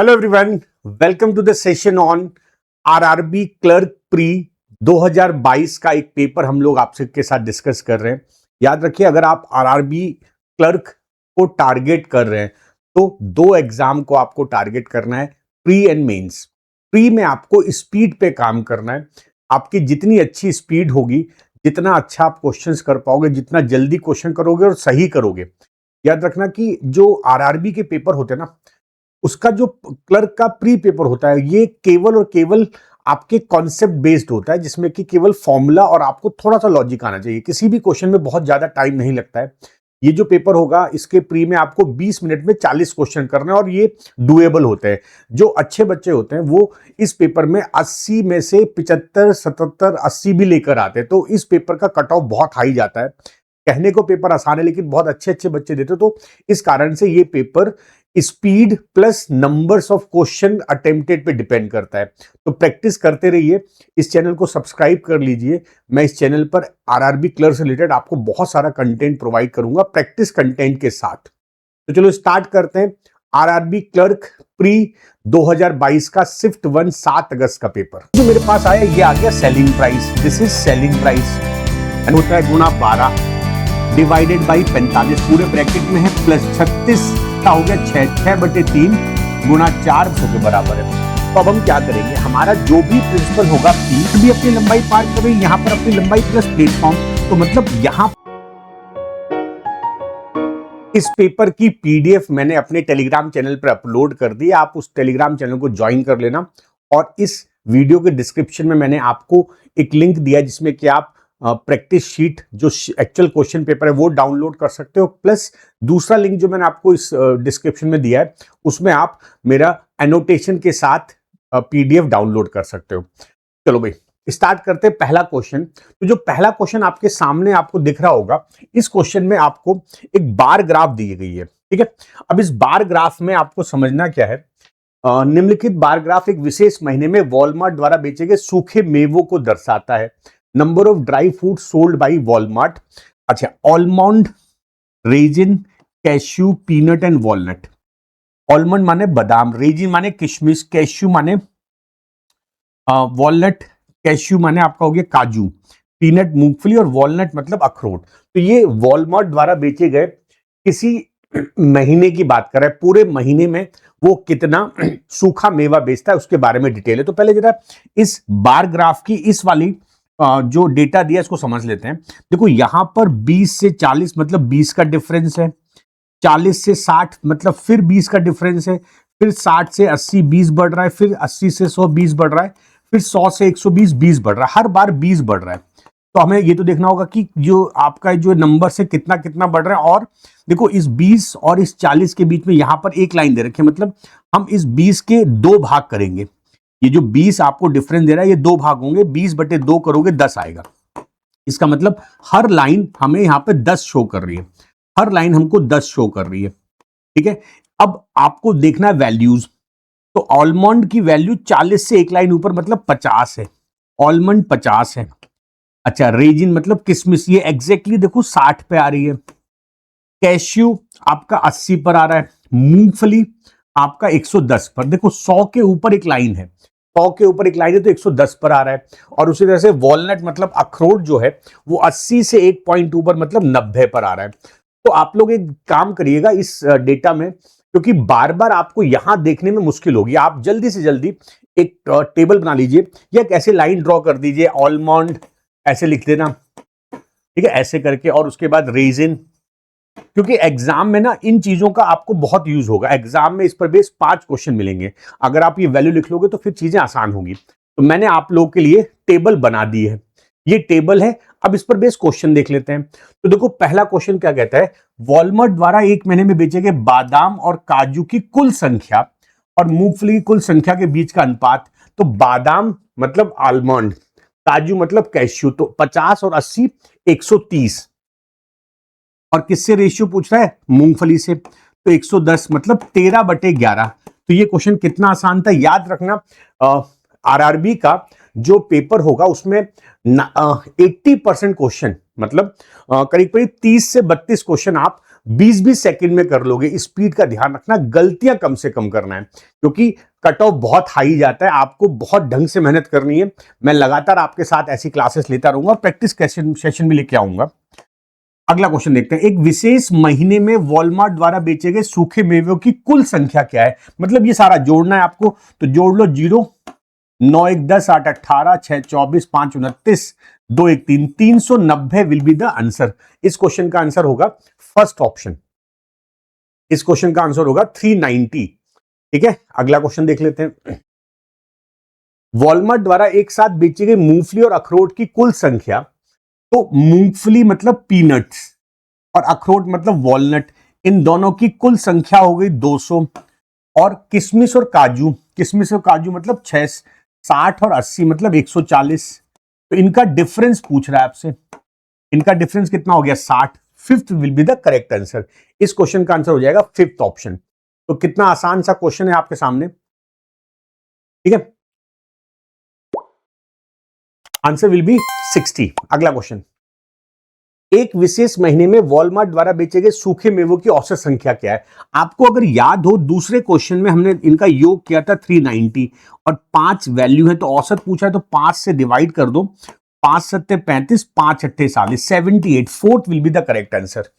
Hello everyone, welcome to the session on RRB clerk pre 2022 का एक paper हम लोग आपसे के साथ डिस्कस कर रहे हैं। याद रखिए, अगर आप आरआरबी क्लर्क को टारगेट कर रहे हैं तो दो एग्जाम को आपको टारगेट करना है, प्री एंड मेंस। प्री में आपको स्पीड पे काम करना है। आपकी जितनी अच्छी स्पीड होगी, जितना अच्छा आप क्वेश्चंस कर पाओगे, जितना जल्दी क्वेश्चन करोगे और सही करोगे। याद रखना कि जो आरआरबी के पेपर होते हैं ना, उसका जो क्लर्क का प्री पेपर होता है, ये केवल और केवल आपके कॉन्सेप्ट बेस्ड होता है, जिसमें कि केवल फॉर्मूला और आपको थोड़ा सा लॉजिक आना चाहिए। किसी भी क्वेश्चन में बहुत ज्यादा टाइम नहीं लगता है। ये जो पेपर होगा, इसके प्री में आपको 20 मिनट में 40 क्वेश्चन करने, और ये डुएबल होते हैं। जो अच्छे बच्चे होते हैं वो इस पेपर में 80 में से 75, 77, 80 भी लेकर आते हैं। तो इस पेपर का कट ऑफ बहुत हाई जाता है। कहने को पेपर आसान है, लेकिन बहुत अच्छे अच्छे बच्चे देते हैं। तो इस कारण से ये paper speed plus numbers of question attempted पे डिपेंड करता है। तो प्रैक्टिस करते रहिए। इस चैनल को सब्सक्राइब कर लीजिए। मैं इस चैनल पर आरआरबी क्लर्क से रिलेटेड आपको बहुत सारा कंटेंट प्रोवाइड करूंगा, प्रैक्टिस कंटेंट के साथ। तो चलो स्टार्ट करते हैं। आरआरबी क्लर्क प्री 2022 का शिफ्ट 1 7 अगस्त का पेपर जो मेरे पास आया, ये आ गया selling price. This is selling price होता है गुणा 12 डिवाइडेड बाई 45, पूरे ब्रैकेट में है, प्लस 36 का हो गया 6/3 गुणा 400 के बराबर है। तो अब हम क्या करेंगे, हमारा जो भी प्रिंसिपल होगा, पी भी अपनी लंबाई पार कर रही है, यहाँ पर अपनी लंबाई प्लस प्लेटफॉर्म। तो मतलब यहाँ इस पेपर की पीडीएफ मैंने अपने टेलीग्राम चैनल पर अपलोड कर दी। आप उस टेलीग्राम चैनल को ज्वाइन कर लेना, और इस वीडियो के डिस्क्रिप्शन में मैंने आपको एक लिंक दिया जिसमें कि आप प्रैक्टिस शीट जो एक्चुअल क्वेश्चन पेपर है वो डाउनलोड कर सकते हो। प्लस दूसरा लिंक जो मैंने आपको इस डिस्क्रिप्शन में दिया है, उसमें आप मेरा एनोटेशन के साथ पीडीएफ डाउनलोड कर सकते हो। चलो भाई स्टार्ट करते हैं। पहला क्वेश्चन, तो जो पहला क्वेश्चन आपके सामने आपको दिख रहा होगा, इस क्वेश्चन में आपको एक बार ग्राफ दी गई है। ठीक है, अब इस बार ग्राफ में आपको समझना क्या है। निम्नलिखित बार ग्राफ एक विशेष महीने में वॉलमार्ट द्वारा बेचे गए सूखे मेवों को दर्शाता है। Number of dry fruit sold by Walmart. अच्छा, almond, raisin, cashew, peanut and walnut. Almond माने बादाम, रेजिन माने किशमिश, कैश्यू माने वॉलनट, कैश्यू माने आपका हो गया काजू, पीनट मूंगफली, और वॉलनट मतलब अखरोट। तो ये वॉलमार्ट द्वारा बेचे गए किसी महीने की बात कर रहा है। पूरे महीने में वो कितना सूखा मेवा बेचता है उसके बारे में डिटेल है। तो पहले जरा इस बार ग्राफ की इस वाली जो डेटा दिया इसको समझ लेते हैं। देखो यहां पर 20 से 40 मतलब 20 का डिफरेंस है, 40 से 60 मतलब फिर 20 का डिफरेंस है, फिर 60 से 80 20 बढ़ रहा है, फिर 80 से 100 20 बढ़ रहा है, फिर 100 से 120 20 बढ़ रहा है, हर बार 20 बढ़ रहा है। तो हमें ये तो देखना होगा कि जो आपका जो नंबर से कितना कितना बढ़ रहा है। और देखो इस 20 और इस 40 के बीच में यहां पर एक लाइन दे रखी है, मतलब हम इस 20 के 2 भाग करेंगे। ये जो 20 आपको डिफरेंस दे रहा है, ये 2 भाग होंगे, 20/2 करोगे 10 आएगा। इसका मतलब हर लाइन हमें यहां पे 10 शो कर रही है, हर लाइन हमको 10 शो कर रही है। ठीक है, अब आपको देखना है वैल्यूज। तो आलमंड की वैल्यू 40 से एक लाइन ऊपर मतलब 50 है, आलमंड 50 है। अच्छा, रेजिन मतलब किशमिश, ये एग्जैक्टली देखो 60 पे आ रही है। कैश्यू आपका 80 पर आ रहा है। मूंगफली आपका 110 पर। देखो 100 के ऊपर एक लाइन है, 100 के ऊपर एक लाइन है तो 110 पर आ रहा है। और उसी तरह से वॉलनट मतलब अखरोट जो है वो 80 से एक पॉइंट ऊपर मतलब 90 पर आ रहा है। तो आप लोग एक काम करिएगा इस डेटा में, क्योंकि बार बार आपको यहां देखने में मुश्किल होगी। आप जल्दी से जल्दी एक टेबल बना लीजिए या एक ऐसे लाइन ड्रॉ कर दीजिए, आलमंड ऐसे लिख देना, ठीक है, ऐसे करके, और उसके बाद रेजिन। क्योंकि एग्जाम में ना इन चीजों का आपको बहुत यूज होगा। एग्जाम में इस पर बेस 5 क्वेश्चन मिलेंगे। अगर आप ये वैल्यू लिख लोगे तो फिर चीजें आसान होगी। तो मैंने आप लोगों के लिए टेबल बना दी है, ये टेबल है। अब इस पर बेस क्वेश्चन देख लेते हैं। तो देखो पहला क्वेश्चन क्या कहता है, वॉलमार्ट द्वारा एक महीने में बेचे गए बादाम और काजू की कुल संख्या और मूंगफली की कुल संख्या के बीच का अनुपात। तो बादाम मतलब आलमंड, काजू मतलब कैश्यू, तो 50 और 80 130। और किससे रेशियो पूछ रहा है, मूंगफली से। तो 110 मतलब 13/11। तो ये क्वेश्चन कितना आसान था, याद रखना। आरआरबी का जो पेपर होगा उसमें 80% क्वेश्चन मतलब करीब करीब 30 से 32 क्वेश्चन आप 20-20 सेकंड में कर लोगे। स्पीड का ध्यान रखना, गलतियां कम से कम करना है, क्योंकि कट ऑफ बहुत हाई जाता है। आपको बहुत ढंग से मेहनत करनी है। मैं लगातार आपके साथ ऐसी क्लासेस लेता रहूंगा और प्रैक्टिस सेशन भी लेके आऊंगा। अगला क्वेश्चन देखते हैं। एक विशेष महीने में वॉलमार्ट द्वारा बेचे गए सूखे मेवों की कुल संख्या क्या है? मतलब ये सारा जोड़ना है आपको, तो जोड़ लो। 0, 9 1 10 8 18 6 24 5 29 2 1 3 390 विल बी द आंसर। इस क्वेश्चन का आंसर होगा फर्स्ट ऑप्शन। इस क्वेश्चन का आंसर होगा 390। ठीक है, अगला क्वेश्चन देख लेते हैं। वॉलमार्ट द्वारा एक साथ बेचे गए मूंगफली और अखरोट की कुल संख्या, तो मूंगफली मतलब पीनट्स और अखरोट मतलब वॉलनट, इन दोनों की कुल संख्या हो गई 200। और किशमिश और काजू, किशमिश और काजू मतलब 6, 60 और 80 मतलब 140। तो इनका डिफरेंस पूछ रहा है आपसे। इनका डिफरेंस कितना हो गया? 60। Fifth will be the correct answer. इस क्वेश्चन का आंसर हो जाएगा फिफ्थ ऑप्शन। तो कितना आसान सा क्वेश्चन है आपके सामने। ठीक है, आंसर विल बी 60। अगला क्वेश्चन। एक विशेष महीने में वॉलमार्ट द्वारा बेचे गए सूखे मेवों की औसत संख्या क्या है? आपको अगर याद हो, दूसरे क्वेश्चन में हमने इनका योग किया था 390 और 5 वैल्यू है, तो औसत पूछा है, तो 5 से डिवाइड कर दो। 5 सत्ते 35, 5 अट्ठे 40, 78। Fourth will be the correct answer.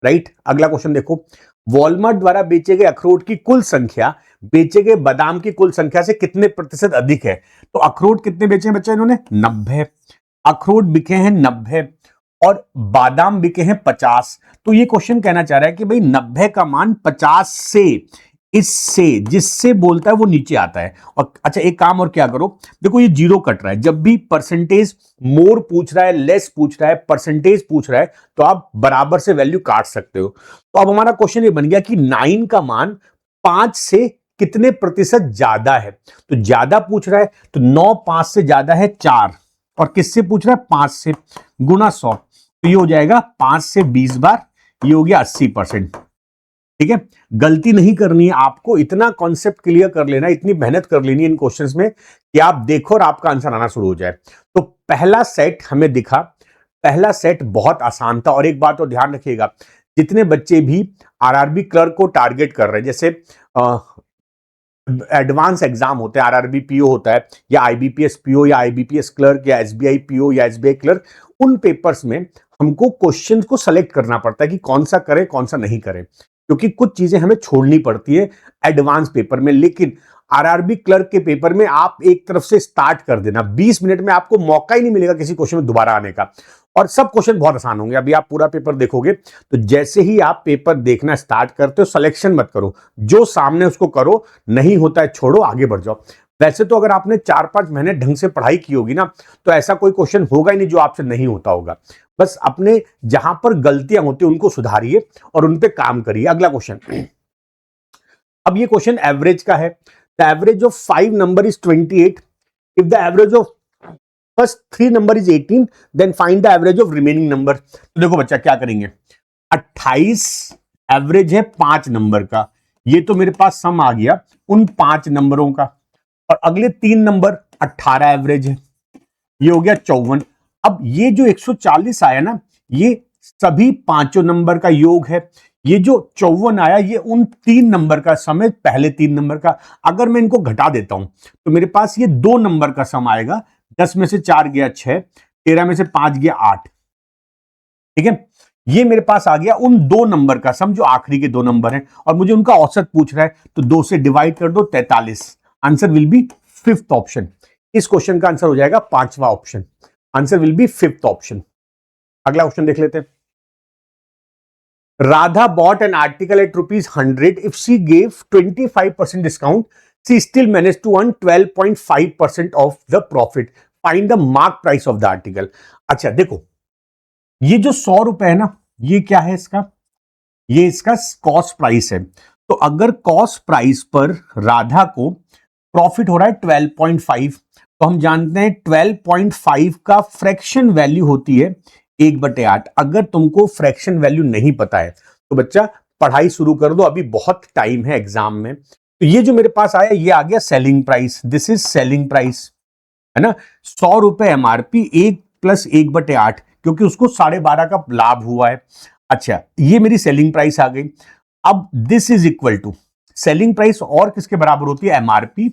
Right, अगला क्वेश्चन देखो। वॉलमार्ट द्वारा बेचे गए अखरोट की कुल संख्या बेचे गए बादाम की कुल संख्या से कितने प्रतिशत अधिक है? तो अखरोट कितने बेचे हैं बच्चे इन्होंने? 90। अखरोट बिके हैं 90 और बादाम बिके हैं 50। तो ये क्वेश्चन कहना चाह रहा है कि भाई 90 का मान 50 से, इससे, जिससे बोलता है वो नीचे आता है। और अच्छा, एक काम और क्या करो, देखो ये जीरो कट रहा है। जब भी परसेंटेज मोर पूछ रहा है, लेस पूछ रहा है, परसेंटेज पूछ रहा है, तो आप बराबर से वैल्यू काट सकते हो। तो अब हमारा क्वेश्चन ये बन गया कि 9 का मान 5 से कितने प्रतिशत ज्यादा है? तो ज्यादा पूछ रहा है, तो 9 5 से ज्यादा है 4, और किससे पूछ रहा है? 5 से, गुना 100। तो ये हो जाएगा 5 से 20 बार, ये हो गया 80%। ठीक है, गलती नहीं करनी है आपको, इतना कॉन्सेप्ट क्लियर कर लेना, इतनी मेहनत कर लेनी है इन क्वेश्चंस में कि आप देखो और आपका आंसर आना शुरू हो जाए। तो पहला सेट हमें दिखा, पहला सेट बहुत आसान था। और एक बात तो ध्यान रखिएगा, जितने बच्चे भी आरआरबी क्लर्क को टारगेट कर रहे हैं, जैसे एडवांस एग्जाम होते हैं, आरआरबी पीओ होता है, या आईबीपीएस पीओ, या आईबीपीएस क्लर्क, या एसबीआई पीओ, या एसबीआई क्लर्क, उन पेपर्स में हमको क्वेश्चन को सेलेक्ट करना पड़ता है कि कौन सा करें कौन सा नहीं करें, क्योंकि कुछ चीजें हमें छोड़नी पड़ती है एडवांस पेपर में। लेकिन आरआरबी क्लर्क के पेपर में आप एक तरफ से स्टार्ट कर देना, 20 मिनट में आपको मौका ही नहीं मिलेगा किसी क्वेश्चन में दोबारा आने का, और सब क्वेश्चन बहुत आसान होंगे। अभी आप पूरा पेपर देखोगे, तो जैसे ही आप पेपर देखना स्टार्ट करते हो, सिलेक्शन मत करो, जो सामने उसको करो, नहीं होता है छोड़ो, आगे बढ़ जाओ। वैसे तो अगर आपने 4-5 महीने ढंग से पढ़ाई की होगी ना, तो ऐसा कोई क्वेश्चन होगा ही नहीं जो आपसे नहीं होता होगा। बस अपने जहां पर गलतियां होती है उनको सुधारिए और उन पे काम करिए। अगला क्वेश्चन। अब ये क्वेश्चन एवरेज का है। The average of 5 number is 28। If the average of first 3 number is 18, then find the average of remaining number. तो देखो बच्चा क्या करेंगे, 28 एवरेज है 5 नंबर का, ये तो मेरे पास सम आ गया उन 5 नंबरों का, और अगले 3 नंबर 18 एवरेज है, ये हो गया 54। अब ये जो 140 आया ना, ये सभी पांचों नंबर का योग है। ये जो 54 आया, ये उन 3 नंबर का सम है, पहले 3 नंबर का। अगर मैं इनको घटा देता हूं, तो मेरे पास ये 2 नंबर का सम आएगा। 10 में से 4 गया 6, 13 में से 5 गया 8। ठीक है, ये मेरे पास आ गया उन 2 नंबर का सम जो आखिरी के 2 नंबर हैं, और मुझे उनका औसत पूछ रहा है, तो 2 से डिवाइड कर दो, 43। Answer will be fifth option. इस क्वेश्चन का आंसर हो जाएगा 5वां option. Answer will be fifth option. अगला क्वेश्चन देख लेते हैं। Radha bought an article at ₹100। If she gave 25% discount, she still manage to earn 12.5% of the profit. Find the mark price of the article. अच्छा देखो, ये जो 100 रुपए है ना, ये क्या है इसका? ये इसका कॉस्ट प्राइस है। तो अगर कॉस्ट प्राइस पर राधा को प्रॉफिट हो रहा है 12.5, तो हम जानते हैं 12.5 का फ्रैक्शन वैल्यू होती है 1/8। अगर तुमको फ्रैक्शन वैल्यू नहीं पता है, तो बच्चा पढ़ाई शुरू कर दो, अभी बहुत टाइम है एग्जाम में। तो ये जो मेरे पास आया, ये आ गया selling price. This is selling price, है ना। 100 रुपए एमआरपी, 1 + 1/8, क्योंकि उसको 12.5 का लाभ हुआ है। अच्छा, ये मेरी सेलिंग प्राइस आ गई। अब this is equal to selling price और किसके बराबर होती है? MRP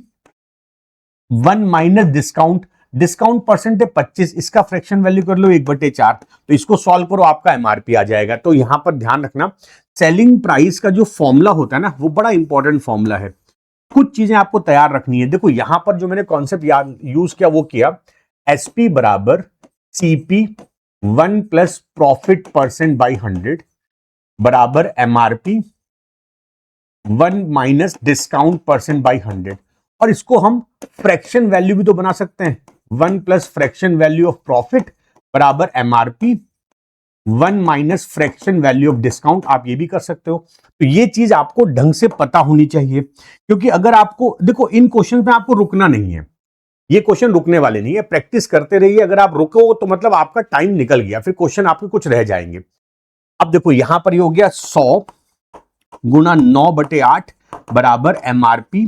1 minus discount. Discount percent है 25, इसका फ्रैक्शन वैल्यू कर लो 1/4, तो इसको सॉल्व करो, आपका एमआरपी आ जाएगा। तो यहां पर ध्यान रखना, सेलिंग प्राइस का जो फॉर्मूला होता है ना, वो बड़ा इंपॉर्टेंट फॉर्मूला है। कुछ चीजें आपको तैयार रखनी है। देखो यहां पर जो मैंने कॉन्सेप्ट यूज किया वो किया, एसपी बराबर CP 1 plus profit percent by 100 बराबर MRP 1 minus discount percent by 100। और इसको हम फ्रैक्शन वैल्यू भी तो बना सकते हैं, 1 plus fraction value of profit बराबर MRP 1 minus fraction value of discount. आप ये भी कर सकते हो। तो ये चीज आपको ढंग से पता होनी चाहिए, क्योंकि अगर आपको देखो इन क्वेश्चन में आपको रुकना नहीं है, ये क्वेश्चन रुकने वाले नहीं है, प्रैक्टिस करते रहिए। अगर आप रुको तो मतलब आपका टाइम निकल गया, फिर क्वेश्चन आपके कुछ रह जाएंगे। अब देखो यहां पर ये हो गया 100 गुना 9/8 बराबर एमआरपी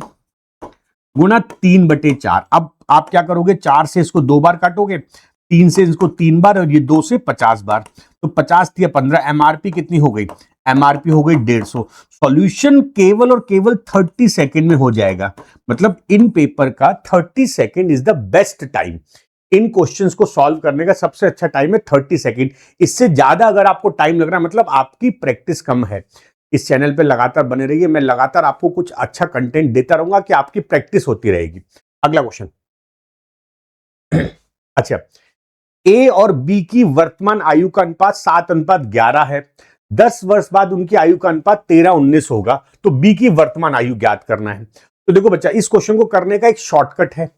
गुना 3/4। अब आप क्या करोगे, 4 से इसको 2 बार काटोगे, 3 से इसको 3 बार, और ये 2 से 50 बार, तो 50 या 15, एमआरपी कितनी हो गई? एमआरपी हो गई 150। सॉल्यूशन केवल और केवल 30 सेकंड में हो जाएगा। मतलब इन पेपर का 30 second is the best time. In questions को सॉल्व करने का सबसे अच्छा टाइम है 30 सेकंड। इससे ज्यादा अगर आपको टाइम लग रहा है, मतलब आपकी प्रैक्टिस कम है। इस चैनल पे लगातार बने रहिए, मैं लगातार आपको कुछ अच्छा कंटेंट देता रहूंगा कि आपकी प्रैक्टिस होती रहेगी। अगला क्वेश्चन। अच्छा, ए और बी की वर्तमान आयु का अनुपात 7:11 है। 10 वर्ष बाद उनकी आयु का अनुपात 13:19 होगा, तो बी की वर्तमान आयु ज्ञात करना है। तो देखो बच्चा, इस क्वेश्चन को करने का एक शॉर्टकट है।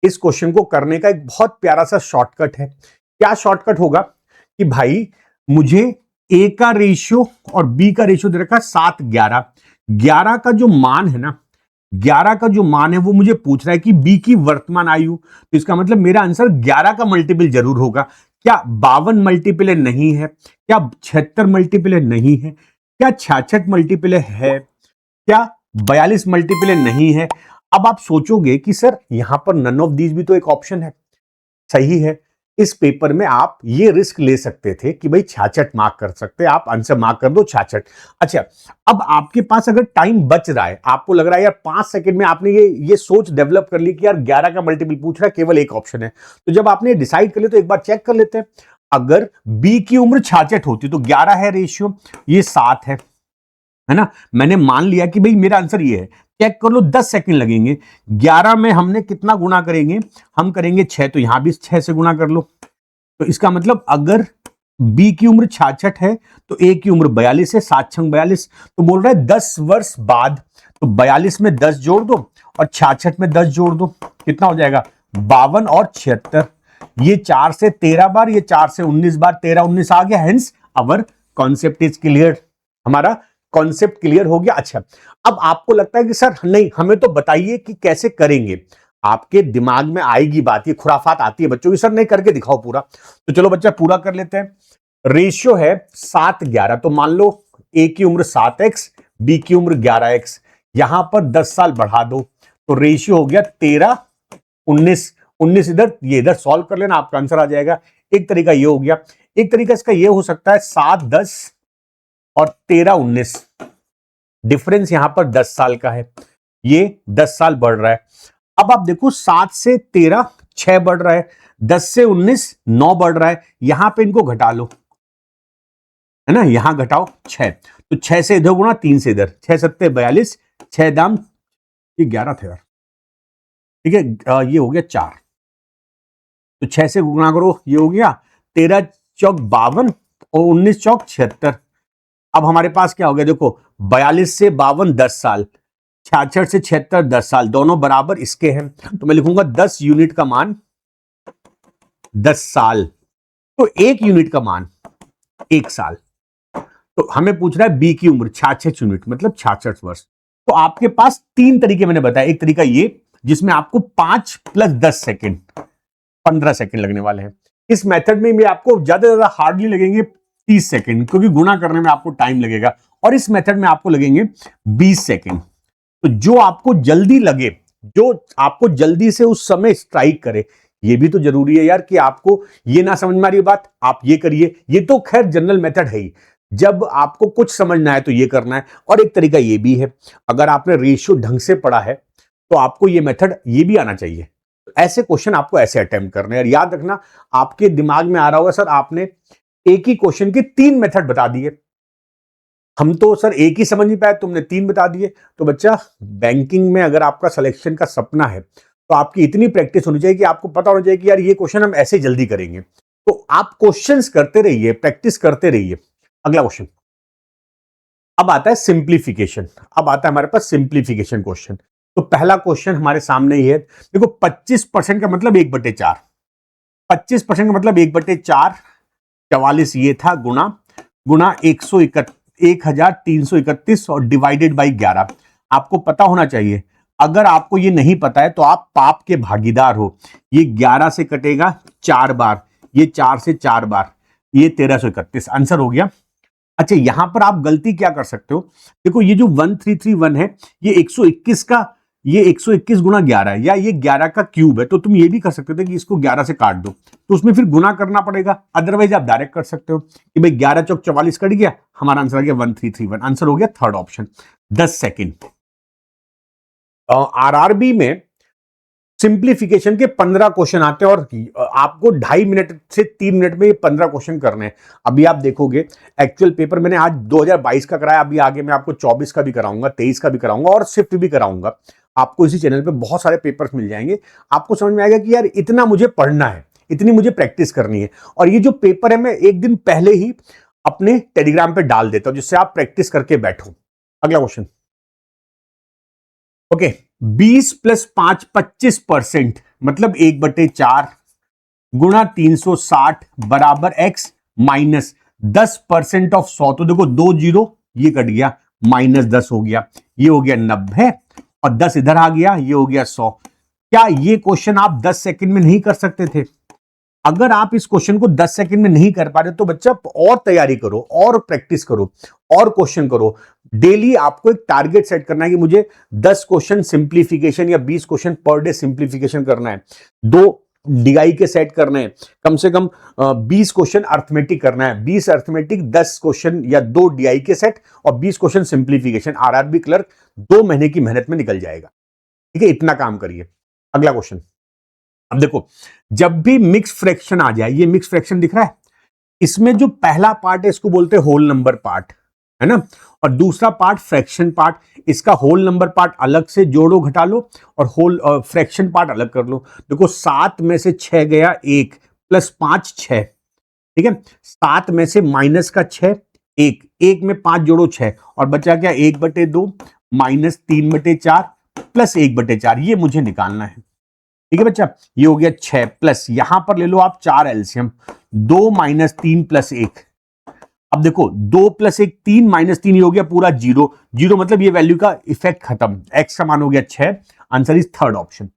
इस क्वेश्चन को करने का एक बहुत प्यारा सा शॉर्टकट है। क्या शॉर्टकट होगा कि भाई मुझे ए का रेशियो और बी का रेशियो दे रखा है 7:11। 11 का जो मान है ना, 11 का जो मान है वो मुझे पूछ रहा है कि बी की वर्तमान आयु। तो इसका मतलब मेरा आंसर 11 का मल्टीपल जरूर होगा। क्या 52 मल्टीपल है? नहीं है। क्या 76 मल्टीपल है? नहीं है। क्या 66 मल्टीपल है? क्या 42 मल्टीपल है? नहीं है। अब आप सोचोगे कि सर यहां पर नन ऑफ दीज भी तो एक ऑप्शन है। सही है, इस पेपर में आप ये रिस्क ले सकते थे कि भाई 66 मार्क कर सकते हैं, आप आंसर मार्क कर दो 66। अच्छा, अब आपके पास अगर टाइम बच रहा है, आपको लग रहा है यार 5 सेकंड में आपने ये सोच डेवलप कर ली कि यार 11 का मल्टीपल पूछ रहा है, केवल एक ऑप्शन है, तो जब आपने डिसाइड कर लिया तो एक बार चेक कर लेते हैं। अगर बी की उम्र 66 होती तो 11 है रेशियो, ये 7 है ना। मैंने मान लिया कि भाई मेरा आंसर ये है। चेक कर लो, 10 सेकंड लगेंगे। 11 में हमने कितना गुना करेंगे? हम करेंगे 6, तो यहां भी 6 से गुना कर लो। तो इसका मतलब अगर बी की उम्र 66 है तो ए की उम्र 42 है, 7 छंग 42। तो बोल रहा है 10 वर्ष बाद, तो 42 में 10 जोड़ दो और 66 में 10 जोड़ दो, कितना हो जाएगा? 52 और 76। ये 4 से 13 बार, ये 4 से 19 बार, 13 19 आ गया। Hence our concept is clear. हमारा कॉन्सेप्ट क्लियर हो गया। अच्छा, अब आपको लगता है कि सर नहीं, हमें तो बताइए कि कैसे करेंगे। आपके दिमाग में आएगी बात, ये खुराफात आती है बच्चों की, सर नहीं करके दिखाओ पूरा। तो चलो बच्चा पूरा कर लेते हैं। रेशियो है 7:11, तो मान लो ए की उम्र 7x, बी की उम्र 11x। यहां पर 10 साल बढ़ा दो, तो रेशियो हो गया 13:19। 19 इधर, ये इधर सॉल्व कर लेना, आपका आंसर आ जाएगा। एक तरीका ये हो गया। एक तरीका इसका ये हो सकता है 7-10 और 13-19, डिफरेंस यहां पर 10 साल का है, ये 10 साल बढ़ रहा है। अब आप देखो 7 से 13 6 बढ़ रहा है, 10 से 19 9 बढ़ रहा है। यहां पे इनको घटा लो, है ना, यहां घटाओ 6, तो 6 से इधर गुणा, 3 से इधर, 6 सत्ते 42, 6 दाम, ये 11 थे यार, ठीक है। ये हो गया 4, तो 6 से गुणा करो, ये हो गया 13 चौक 52 और 19 चौक 76। अब हमारे पास क्या हो गया, देखो 42 से 52 10 साल, 66 से 76 10 साल, दोनों बराबर इसके हैं, तो मैं लिखूंगा 10 यूनिट का मान 10 साल, तो 1 यूनिट का मान 1 साल। तो हमें पूछ रहा है बी की उम्र 66 यूनिट, मतलब 66 वर्ष। तो आपके पास 3 तरीके मैंने बताया। एक तरीका ये जिसमें आपको 5 + 10 सेकेंड 15 सेकेंड लगने वाले हैं। इस मेथड में भी आपको ज्यादा हार्डली लगेंगे 30 सेकेंड, क्योंकि गुणा करने में आपको टाइम लगेगा। और इस मेथड में आपको लगेंगे 20 सेकेंड। तो जो आपको जल्दी लगे, जो आपको जल्दी से उस समय स्ट्राइक करे, ये भी तो जरूरी है यार कि आपको ये ना समझ में आ रही बात, आप ये करिए। ये तो खैर जनरल मेथड है ही, जब आपको कुछ समझना है तो ये करना है। और एक तरीका ये भी है, अगर आपने रेशियो ढंग से पढ़ा है तो आपको ये मेथड ये भी आना चाहिए। ऐसे क्वेश्चन आपको ऐसे अटेम्प्ट करने हैं। और याद रखना, आपके दिमाग में आ रहा होगा सर आपने एक ही क्वेश्चन के 3 मेथड बता दिए, हम तो सर एक ही समझ नहीं पाए, तुमने 3 बता दिए। तो बच्चा, बैंकिंग में अगर आपका सिलेक्शन का सपना है तो आपकी इतनी प्रैक्टिस होनी चाहिए कि आपको पता होना चाहिए कि यार ये क्वेश्चन हम ऐसे जल्दी करेंगे। तो आप क्वेश्चंस करते रहिए, प्रैक्टिस करते रहिए। अगला क्वेश्चन, अब आता है सिंप्लीफिकेशन। अब आता है हमारे पास सिंप्लीफिकेशन क्वेश्चन। तो पहला क्वेश्चन हमारे सामने ही है। देखो 25% का मतलब 1/4, 25% का मतलब 1/4, 44 ये था, गुना गुना 1331 और डिवाइडेड बाई 11। आपको पता होना चाहिए, अगर आपको ये नहीं पता है तो आप पाप के भागीदार हो। ये 11 से कटेगा 4 बार, ये 4 से 4 बार, ये 1331 आंसर हो गया। अच्छा, यहां पर आप गलती क्या कर सकते हो, देखो ये जो 1331 है, ये 121 का, ये 121 गुना 11 है, या ये 11 का क्यूब है। तो तुम ये भी कर सकते थे कि इसको 11 से काट दो, तो उसमें फिर गुना करना पड़ेगा। अदरवाइज आप डायरेक्ट कर सकते हो कि भाई 11 चौक 44 कट गया, हमारा आंसर आ गया 1331। आंसर हो गया थर्ड ऑप्शन। 10 सेकेंड। आरआरबी में सिंप्लीफिकेशन के 15 क्वेश्चन आते हैं और आपको 2.5 मिनट से 3 मिनट में ये 15 क्वेश्चन करने हैं। अभी आप देखोगे एक्चुअल पेपर मैंने आज 2022 का कराया, अभी आगे मैं आपको 24 का भी कराऊंगा, 23 का भी कराऊंगा और शिफ्ट भी कराऊंगा। आपको इसी चैनल पे बहुत सारे पेपर्स मिल जाएंगे। आपको समझ में आएगा कि यार इतना मुझे पढ़ना है, इतनी मुझे प्रैक्टिस करनी है। और ये जो पेपर है मैं एक दिन पहले ही अपने टेलीग्राम पे डाल देता हूं, जिससे आप प्रैक्टिस करके बैठो। अगला क्वेश्चन, ओके। 20 + 5 25%, मतलब 1/4 गुणा 360 बराबर x माइनस 10% ऑफ 100। तो देखो 2 जीरो ये कट गया, -10 हो गया, ये हो गया 90 और 10 इधर आ गया, ये हो गया 100। क्या ये क्वेश्चन आप 10 सेकंड में नहीं कर सकते थे? अगर आप इस क्वेश्चन को 10 सेकंड में नहीं कर पा रहे तो बच्चा और तैयारी करो, और प्रैक्टिस करो, और क्वेश्चन करो। डेली आपको एक टारगेट सेट करना है कि मुझे 10 क्वेश्चन सिंप्लीफिकेशन या 20 क्वेश्चन पर डे सिंप्लीफिकेशन करना है, 2 डीआई के सेट करने हैं, कम से कम 20 क्वेश्चन अर्थमेटिक करना है, 20 अर्थमेटिक, 10 क्वेश्चन या 2 डीआई के सेट और 20 क्वेश्चन सिंप्लीफिकेशन। आरआरबी क्लर्क 2 महीने की मेहनत में निकल जाएगा। ठीक है, इतना काम करिए। अगला क्वेश्चन, अब देखो जब भी मिक्स फ्रैक्शन आ जाए, ये मिक्स फ्रैक्शन दिख रहा है, इसमें जो पहला पार्ट है इसको बोलते हैं होल नंबर पार्ट, है ना, और दूसरा पार्ट फ्रैक्शन पार्ट। इसका होल नंबर पार्ट अलग से जोड़ो घटा लो और होल फ्रैक्शन पार्ट अलग कर लो। देखो 7 में से 6 गया 1 + 5 6, ठीक है। 7 में से माइनस का 6 1, 1 में 5 जोड़ो 6 और बचा क्या 1/2 माइनस 3/4 प्लस 1/4। ये मुझे निकालना है। ठीक है बच्चा, ये हो गया 6 प्लस यहां पर ले लो आप 4 एलसीएम, 2 - 3 + 1। अब देखो 2 + 1 3 - 3 ये हो गया पूरा 0 0, मतलब ये वैल्यू का इफेक्ट खत्म। एक्स का मान हो गया 6। Answer is third option.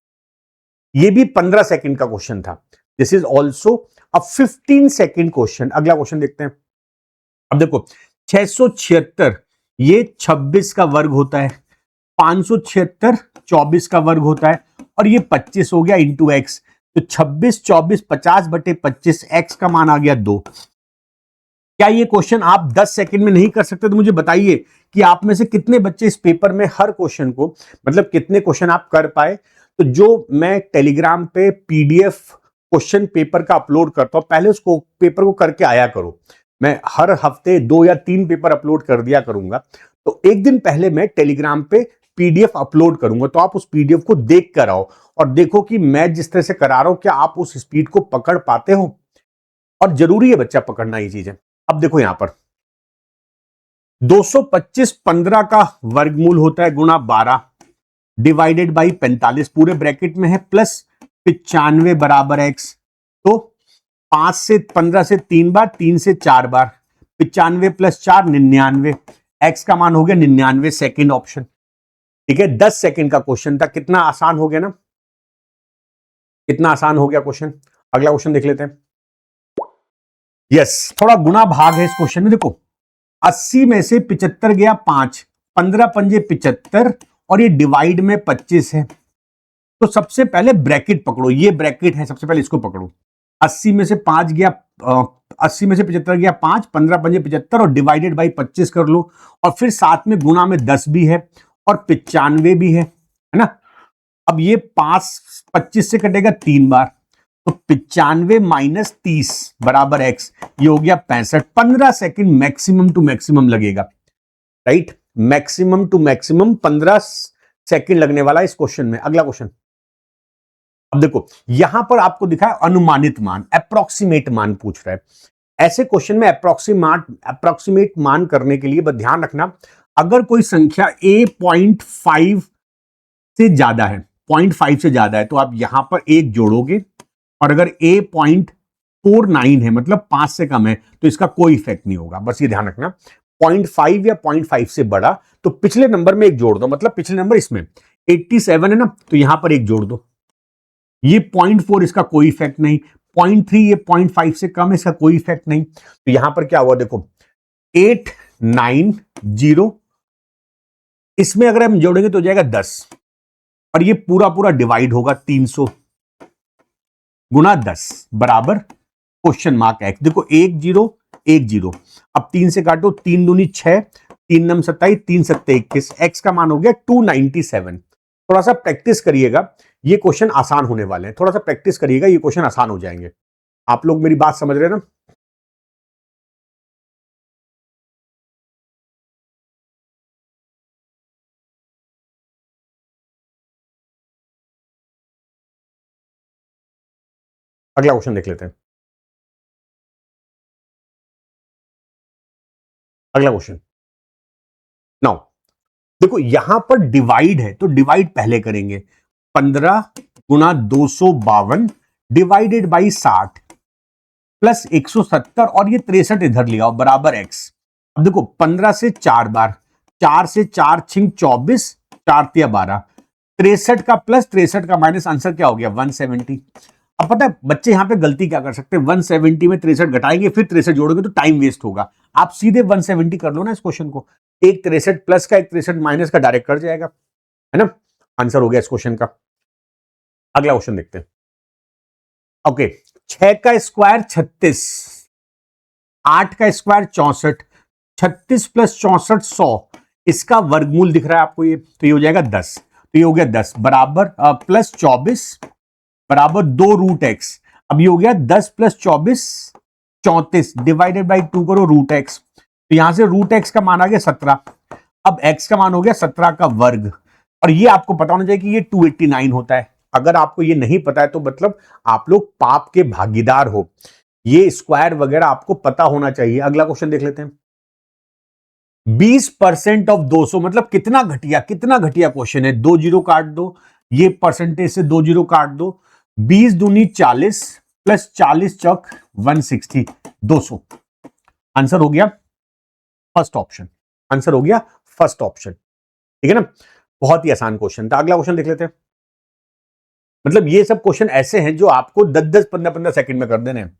ये भी 15 सेकंड का क्वेश्चन था। This is also a 15 second question. अगला क्वेश्चन देखते हैं। अब देखो 676 ये 26 का वर्ग होता है, 576 24 का वर्ग होता है और ये 25 हो गया इंटू एक्स। तो 26 24 50/25, एक्स का मान आ गया 2। क्या ये क्वेश्चन आप 10 सेकंड में नहीं कर सकते? तो मुझे बताइए कि आप में से कितने बच्चे इस पेपर में हर क्वेश्चन को, मतलब कितने क्वेश्चन आप कर पाए। तो जो मैं टेलीग्राम पे पीडीएफ क्वेश्चन पेपर का अपलोड करता हूं, पहले उसको पेपर को करके आया करो। मैं हर हफ्ते 2 या 3 पेपर अपलोड कर दिया करूंगा। तो एक दिन पहले मैं टेलीग्राम पे पीडीएफ अपलोड करूंगा, तो आप उस पीडीएफ को देख कर आओ और देखो कि मैं जिस तरह से करा रहा हूं क्या आप उस स्पीड को पकड़ पाते हो। और जरूरी है बच्चा पकड़ना ये चीजें। अब देखो यहां पर 225 15 का वर्गमूल होता है गुणा 12 डिवाइडेड बाई 45 पूरे ब्रैकेट में है प्लस 95 बराबर एक्स। तो 5 से 15 से 3 बार, 3 से 4 बार, 95 + 4 99। एक्स का मान हो गया 99, सेकेंड ऑप्शन। ठीक है, 10 सेकंड का क्वेश्चन था। कितना आसान हो गया ना, कितना आसान हो गया क्वेश्चन। अगला क्वेश्चन देख लेते हैं। यस, थोड़ा गुना भाग है इस क्वेश्चन में। देखो 80 में से 75 गया 5, 15 पंजे 75 और ये डिवाइड में 25 है। तो सबसे पहले ब्रैकेट पकड़ो, ये ब्रैकेट है, सबसे पहले इसको पकड़ो। 80 में से 5 गया 80 में से 75 गया 5, 15 पंजे 75 और डिवाइडेड बाई 25 कर लो, और फिर साथ में गुना में 10 भी है और 95 भी है ना। अब ये 5 25 से कटेगा 3 बार, तो 95 माइनस 30 बराबर x, ये हो गया 65। 15 सेकंड मैक्सिमम टू मैक्सिमम लगेगा, right, maximum to maximum 15 second लगने वाला इस क्वेश्चन में। अगला क्वेश्चन, अब देखो यहां पर आपको दिखा है अनुमानित मान, अप्रोक्सीमेट मान पूछ रहा है। ऐसे क्वेश्चन में अप्रोक्सीमेट मान करने के लिए बस ध्यान रखना, अगर कोई संख्या a 0.5 से ज्यादा है, 0.5 से ज्यादा है, तो आप यहां पर 1 जोड़ोगे, और अगर a 0.49 है मतलब 5 से कम है, तो इसका कोई इफेक्ट नहीं होगा। बस ये ध्यान रखना, 0.5 या 0.5 से बड़ा तो पिछले नंबर में 1 जोड़ दो, मतलब पिछले नंबर इसमें 87 है ना, तो यहां पर 1 जोड़ दो। ये 0.4 इसका कोई इफेक्ट नहीं, 0.3 ये 0.5 से कम है, इसका कोई इफेक्ट नहीं। तो यहां पर क्या हुआ देखो, 890, इसमें अगर हम जोड़ेंगे तो हो जाएगा 10, और ये पूरा पूरा डिवाइड होगा 300 गुना 10 बराबर क्वेश्चन मार्क x। देखो 1 0 1 0, अब 3 से काटो, 3 दूनी 6, 3 नम 27, 3 सत्ते 21, x का मान हो गया 297। थोड़ा सा प्रैक्टिस करिएगा, ये क्वेश्चन आसान होने वाले हैं, थोड़ा सा प्रैक्टिस करिएगा, ये क्वेश्चन आसान हो जाएंगे। आप लोग मेरी बात समझ रहे हैं ना। अगला क्वेश्चन देख लेते हैं। अगला क्वेश्चन, नाउ देखो यहां पर डिवाइड है, तो डिवाइड पहले करेंगे। 15 गुना 252 डिवाइडेड बाई 60 प्लस 170, और ये 63 इधर लिया बराबर x। अब देखो 15 से 4 बार, 4 से 4 छिंग 24, 4 तिया 12, 63 का प्लस 63 का माइनस, आंसर क्या हो गया 170। अब पता है बच्चे यहां पे गलती क्या कर सकते हैं, 170 में 63 घटाएंगे फिर 63 जोड़ोगे तो टाइम वेस्ट होगा। आप सीधे 170 कर लो ना इस क्वेश्चन को, एक 63 प्लस का एक 63 माइनस का डायरेक्ट कर जाएगा, है ना। आंसर हो गया इस क्वेश्चन का। अगला क्वेश्चन देखते हैं। ओके, 6 का स्क्वायर 36, 8 का स्क्वायर 64, 36 प्लस 64 100, इसका वर्गमूल दिख रहा है आपको ये, तो ये हो जाएगा 10। तो ये हो गया 10 बराबर प्लस 24 बराबर 2 रूट एक्स। अब ये हो गया 10 प्लस 24 34 डिवाइडेड बाई 2 करो रूट एक्स, तो यहां से रूट एक्स का मान आ गया 17। अब एक्स का मान हो गया 17 का वर्ग, और ये आपको पता होना चाहिए कि ये 289 होता है। अगर आपको ये नहीं पता है तो मतलब आप लोग पाप के भागीदार हो, ये स्क्वायर वगैरह आपको पता होना चाहिए। अगला क्वेश्चन देख लेते हैं। 20% ऑफ 200 मतलब कितना घटिया क्वेश्चन है। 2 जीरो काट दो, ये परसेंटेज से 2 जीरो काट दो, 20 दूनी 40 प्लस 40 चौक 160, 200। आंसर हो गया फर्स्ट ऑप्शन, आंसर हो गया फर्स्ट ऑप्शन, ठीक है ना। बहुत ही आसान क्वेश्चन था। अगला क्वेश्चन देख लेते हैं। मतलब ये सब क्वेश्चन ऐसे हैं जो आपको 10-10 15-15 सेकंड में कर देने हैं।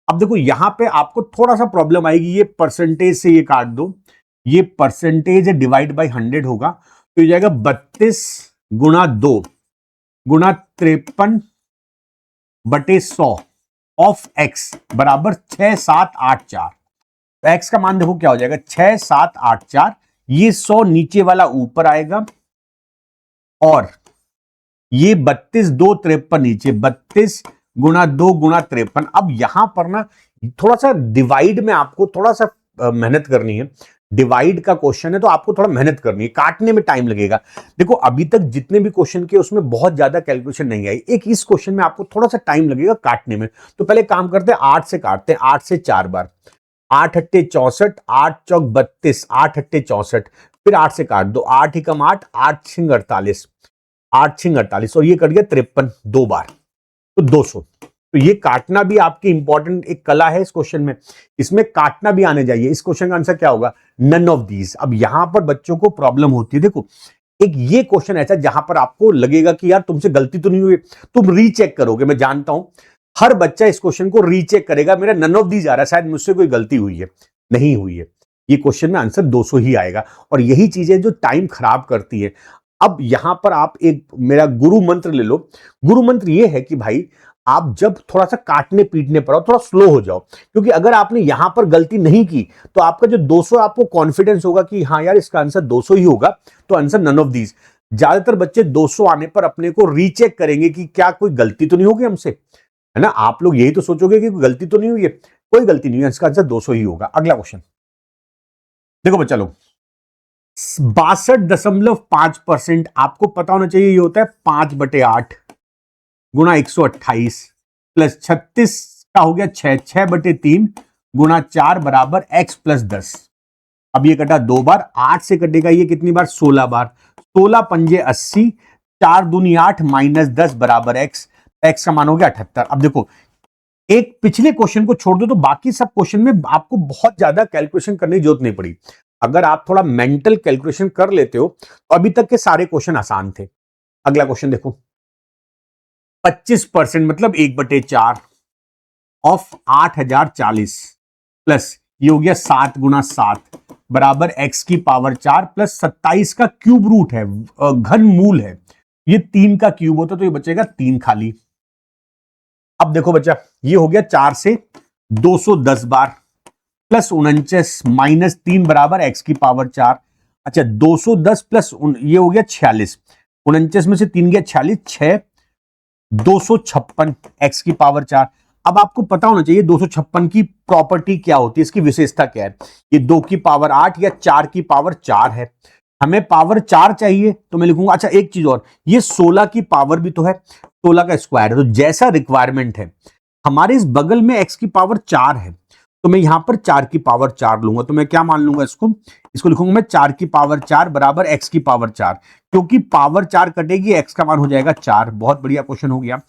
अब देखो यहां पे आपको थोड़ा सा प्रॉब्लम आएगी, ये परसेंटेज से ये काट दो, ये परसेंटेज है डिवाइड बाई 100 होगा, तो ये जाएगा 32 गुना 2 गुना 53 बटे 100 ऑफ x बराबर 6784। तो x का मान देखो क्या हो जाएगा 6784, ये 100 नीचे वाला ऊपर आएगा, और ये 32 2 53 नीचे, 32 गुना 2 गुना 53। अब यहां पर ना थोड़ा सा डिवाइड में आपको थोड़ा सा मेहनत करनी है। डिवाइड का क्वेश्चन है तो आपको थोड़ा मेहनत करनी है, काटने में टाइम लगेगा। देखो अभी तक जितने भी क्वेश्चन किए उसमें बहुत ज्यादा कैलकुलेशन नहीं आई, एक इस क्वेश्चन में आपको थोड़ा सा टाइम लगेगा काटने में। तो पहले काम करते हैं 8 से काटते हैं, 8 से 4 बार, 8 अट्टे 64, 8 चौक 32, 8 अट्टे 64, फिर 8 से काट दो, 8 ही कम 8, 8 छिंग 48, 8 छिंग 48, और ये कट गया 53 2 बार, तो 200। तो ये काटना भी आपकी इंपॉर्टेंट एक कला है इस क्वेश्चन में, इसमें काटना भी आने चाहिए। इस क्वेश्चन का आंसर क्या होगा, नन ऑफ दीज। अब यहां पर बच्चों को प्रॉब्लम होती है, देखो एक ये क्वेश्चन ऐसा जहां पर आपको लगेगा कि यार तुमसे गलती तो नहीं हुई, तुम रीचेक करोगे। मैं जानता हूं हर बच्चा इस क्वेश्चन को रीचेक करेगा, मेरा नन ऑफ दीज आ रहा है, शायद मुझसे कोई गलती हुई है, नहीं हुई है। ये क्वेश्चन में आंसर 200 ही आएगा, और यही चीजें जो टाइम खराब करती है। अब यहां पर आप एक मेरा गुरु मंत्र ले लो। गुरु मंत्र ये है कि भाई आप जब थोड़ा सा काटने पीटने पर आओ, थोड़ा स्लो हो जाओ, क्योंकि अगर आपने यहां पर गलती नहीं की तो आपका जो 200 आपको कॉन्फिडेंस होगा कि हाँ यार इसका आंसर 200 ही होगा, तो आंसर नन ऑफ दीज। ज्यादातर बच्चे 200 आने पर अपने को रीचेक करेंगे कि क्या कोई गलती तो नहीं होगी हमसे, है ना। आप लोग यही तो सोचोगे कि कोई गलती तो नहीं हुई है, कोई गलती नहीं है, इसका आंसर 200 ही होगा। अगला क्वेश्चन देखो बच्चा लोग, 62.5% आपको पता होना चाहिए, ये होता है 5/8 गुणा 128 प्लस 36 का हो गया 6/3 गुणा 4 बराबर x प्लस 10। अब ये कटा 2 बार, 8 से कटेगा ये कितनी बार, 16 बार। 16 पंजे 80, 4 दूनी 8 माइनस 10 बराबर x। x का मान हो गया 78। अब देखो एक पिछले क्वेश्चन को छोड़ दो तो बाकी सब क्वेश्चन में आपको बहुत ज्यादा कैलकुलेशन करने की जरूरत नहीं पड़ी। अगर आप थोड़ा मेंटल कैलकुलेशन कर लेते हो तो अभी तक के सारे क्वेश्चन आसान थे। अगला क्वेश्चन देखो, 25% मतलब 1/4 ऑफ 8040 प्लस ये हो गया 7 गुणा 7 बराबर x की पावर 4 प्लस 27 का क्यूब रूट है, घन मूल है। ये 3 का क्यूब होता तो ये बचेगा 3 खाली। अब देखो बच्चा, ये हो गया 4 से 210 बार प्लस 49 माइनस 3 बराबर x की पावर 4। अच्छा 210 प्लस ये हो गया 46, 49 में से 3 गया 46, 6 256 x की पावर 4। अब आपको पता होना चाहिए 256 की प्रॉपर्टी क्या होती है, इसकी विशेषता क्या है। ये 2 की पावर 8 या 4 की पावर 4 है, हमें पावर 4 चाहिए तो मैं लिखूंगा। अच्छा एक चीज और, ये 16 की पावर भी तो है, 16 का स्क्वायर है, तो जैसा रिक्वायरमेंट है हमारे इस बगल में x की पावर 4 है तो मैं यहां पर 4 की पावर 4 लूंगा। तो मैं क्या मान लूंगा, इसको लिखूंगा मैं 4 की पावर 4 बराबर x की पावर 4, क्योंकि पावर 4 कटेगी x का मान हो जाएगा 4। बहुत बढ़िया क्वेश्चन हो गया।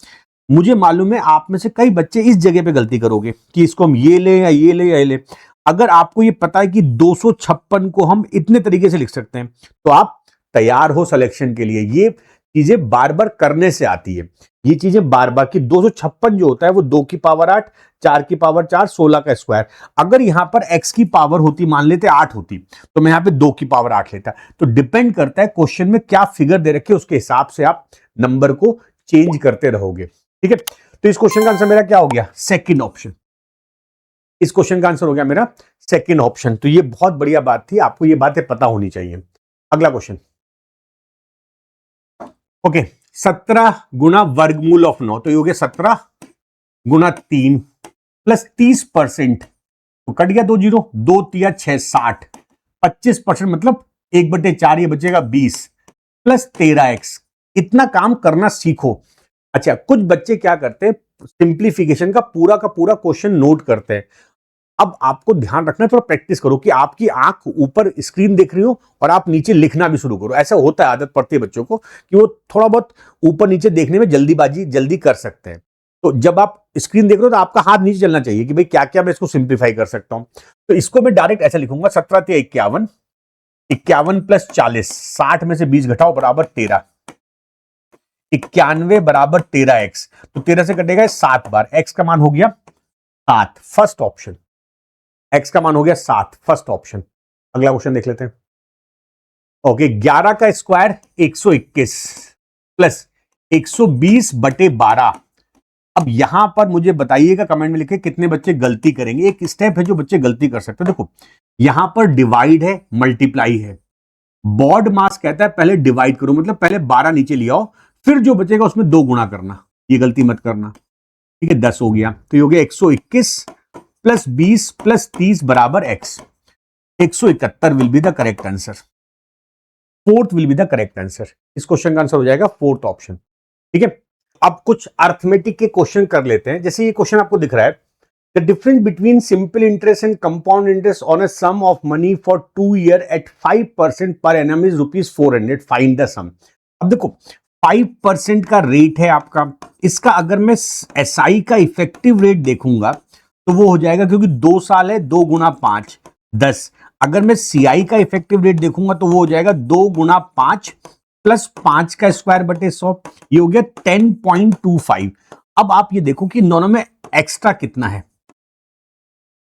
मुझे मालूम है आप में से कई बच्चे इस जगह पे गलती करोगे कि इसको हम ये ले या ये ले या ये ले। अगर आपको ये पता है कि 256 को हम इतने तरीके से लिख सकते हैं तो आप तैयार हो सिलेक्शन के लिए। ये चीजें बार बार करने से आती है, ये चीजें बार बार की 256 जो होता है वो 2 की पावर 8, 4 की पावर 4, 16 का स्क्वायर। अगर यहां पर x की पावर होती, मान लेते 8 होती, तो मैं यहां पे 2 की पावर 8 लेता। तो डिपेंड करता है क्वेश्चन में क्या फिगर दे रखे, उसके हिसाब से आप नंबर को चेंज करते रहोगे। ठीक है, तो इस क्वेश्चन का आंसर मेरा क्या हो गया, सेकंड ऑप्शन। इस क्वेश्चन का आंसर हो गया मेरा सेकंड ऑप्शन। तो ये बहुत बढ़िया बात थी, आपको ये बातें पता होनी चाहिए। अगला क्वेश्चन, ओके, 17 गुना वर्गमूल ऑफ 9, तो ये हो गया 17 गुना 3 प्लस 30%, तो कट गया 2 जीरो, 2 तिया 6 60, 25% मतलब 1/4, ये बचेगा 20 प्लस 13x। इतना काम करना सीखो। अच्छा कुछ बच्चे क्या करते हैं, सिंप्लीफिकेशन का पूरा क्वेश्चन नोट करते हैं। अब आपको ध्यान रखना है, थोड़ा प्रैक्टिस करो कि आपकी आंख ऊपर स्क्रीन देख रही हो और आप नीचे लिखना भी शुरू करो। ऐसा होता है, आदत पड़ती है बच्चों को कि वो थोड़ा बहुत ऊपर नीचे देखने में जल्दीबाजी जल्दी कर सकते हैं। तो जब आप स्क्रीन देख रहे हो तो आपका हाथ नीचे चलना चाहिए कि भाई क्या क्या मैं इसको सिंप्लीफाई कर सकता हूं। तो इसको मैं डायरेक्ट ऐसा लिखूंगा, 17 × 51, 51 प्लस 40, 60 में से 20 घटाओ बराबर 13, 91 बराबर 13x। तो 13 से कटेगा 7 बार, x का मान हो गया 7, फर्स्ट ऑप्शन। x का मान हो गया 7, फर्स्ट ऑप्शन। अगला क्वेश्चन देख लेते हैं। ओके, 11 का स्क्वायर 121 प्लस 120/12। अब यहां पर मुझे बताइएगा, कमेंट में लिखे कितने बच्चे गलती करेंगे। एक स्टेप है जो बच्चे गलती कर सकते हैं। देखो यहां पर डिवाइड है, मल्टीप्लाई है। बॉड मास कहता है पहले डिवाइड करो, मतलब पहले 12 नीचे ले आओ, फिर जो बचेगा उसमें 2 गुना करना। ये गलती मत करना, ठीक है। 10 हो गया, तो ये हो गया 121 प्लस 20 प्लस 30 बराबर x। 171 will be the correct answer, fourth will be the correct answer. इस क्वेश्चन का आंसर हो जाएगा फोर्थ ऑप्शन। ठीक है, अब कुछ अर्थमेटिक के क्वेश्चन कर लेते हैं। जैसे ये क्वेश्चन आपको दिख रहा है, the difference between simple interest and compound interest on a sum of money for 2 year at 5% per annum is ₹400, find the sum. अब देखो 5% का रेट है आपका, इसका अगर मैं SI का इफेक्टिव रेट देखूंगा तो वो हो जाएगा, क्योंकि 2 साल है, 2 गुना 5 10। अगर मैं CI का इफेक्टिव रेट देखूंगा तो वो हो जाएगा 2 गुना 5 प्लस 5 का स्क्वायर बटे 100, ये हो गया 10.25। अब आप ये देखो कि दोनों में एक्स्ट्रा कितना है,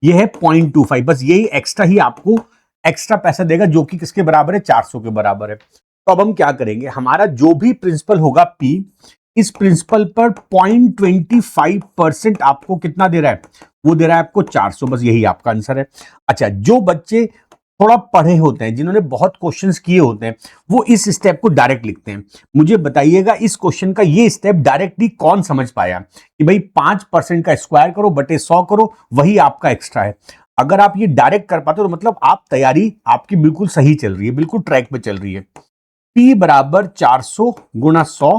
ये है 0.25, बस यही एक्स्ट्रा ही आपको एक्स्ट्रा पैसा देगा, जो कि किसके बराबर है, 400 के बराबर है। तो अब हम क्या करेंगे, हमारा जो भी प्रिंसिपल होगा P, इस प्रिंसिपल पर 0.25% आपको कितना दे रहा है, वो दे रहा है आपको 400, बस यही आपका आंसर है। अच्छा, जो बच्चे थोड़ा पढ़े होते हैं, जिन्होंने बहुत क्वेश्चंस किए होते हैं, वो इस स्टेप को डायरेक्ट लिखते हैं। मुझे बताइएगा इस क्वेश्चन का ये स्टेप डायरेक्टली कौन समझ पाया कि भाई 5% का स्क्वायर करो बटे 100 करो, वही आपका एक्स्ट्रा है। अगर आप ये डायरेक्ट कर पाते हो तो मतलब आप तैयारी आपकी बिल्कुल सही चल रही है, बिल्कुल ट्रैक पे चल रही है। P बराबर 400 गुणा 100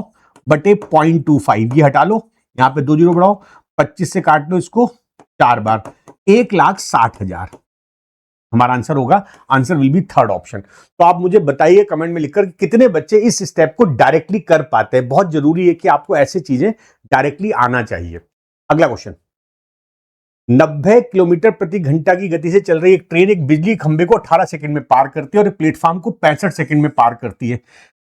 बटे 0.25, ये हटा लो, यहां पे 2 जीरो बढ़ाओ, 25 से काट लो इसको 4 बार, 1,60,000 हमारा आंसर होगा। Answer will B third option. तो आप मुझे बताइए कमेंट में लिखकर कितने बच्चे इस स्टेप को डायरेक्टली कर पाते हैं। बहुत जरूरी है कि आपको ऐसी चीजें डायरेक्टली आना चाहिए। अगला क्वेश्चन, 90 किलोमीटर प्रति घंटा की गति से चल रही एक ट्रेन एक बिजली खंभे को 18 सेकंड में पार करती है और प्लेटफॉर्म को 65 सेकंड में पार करती है।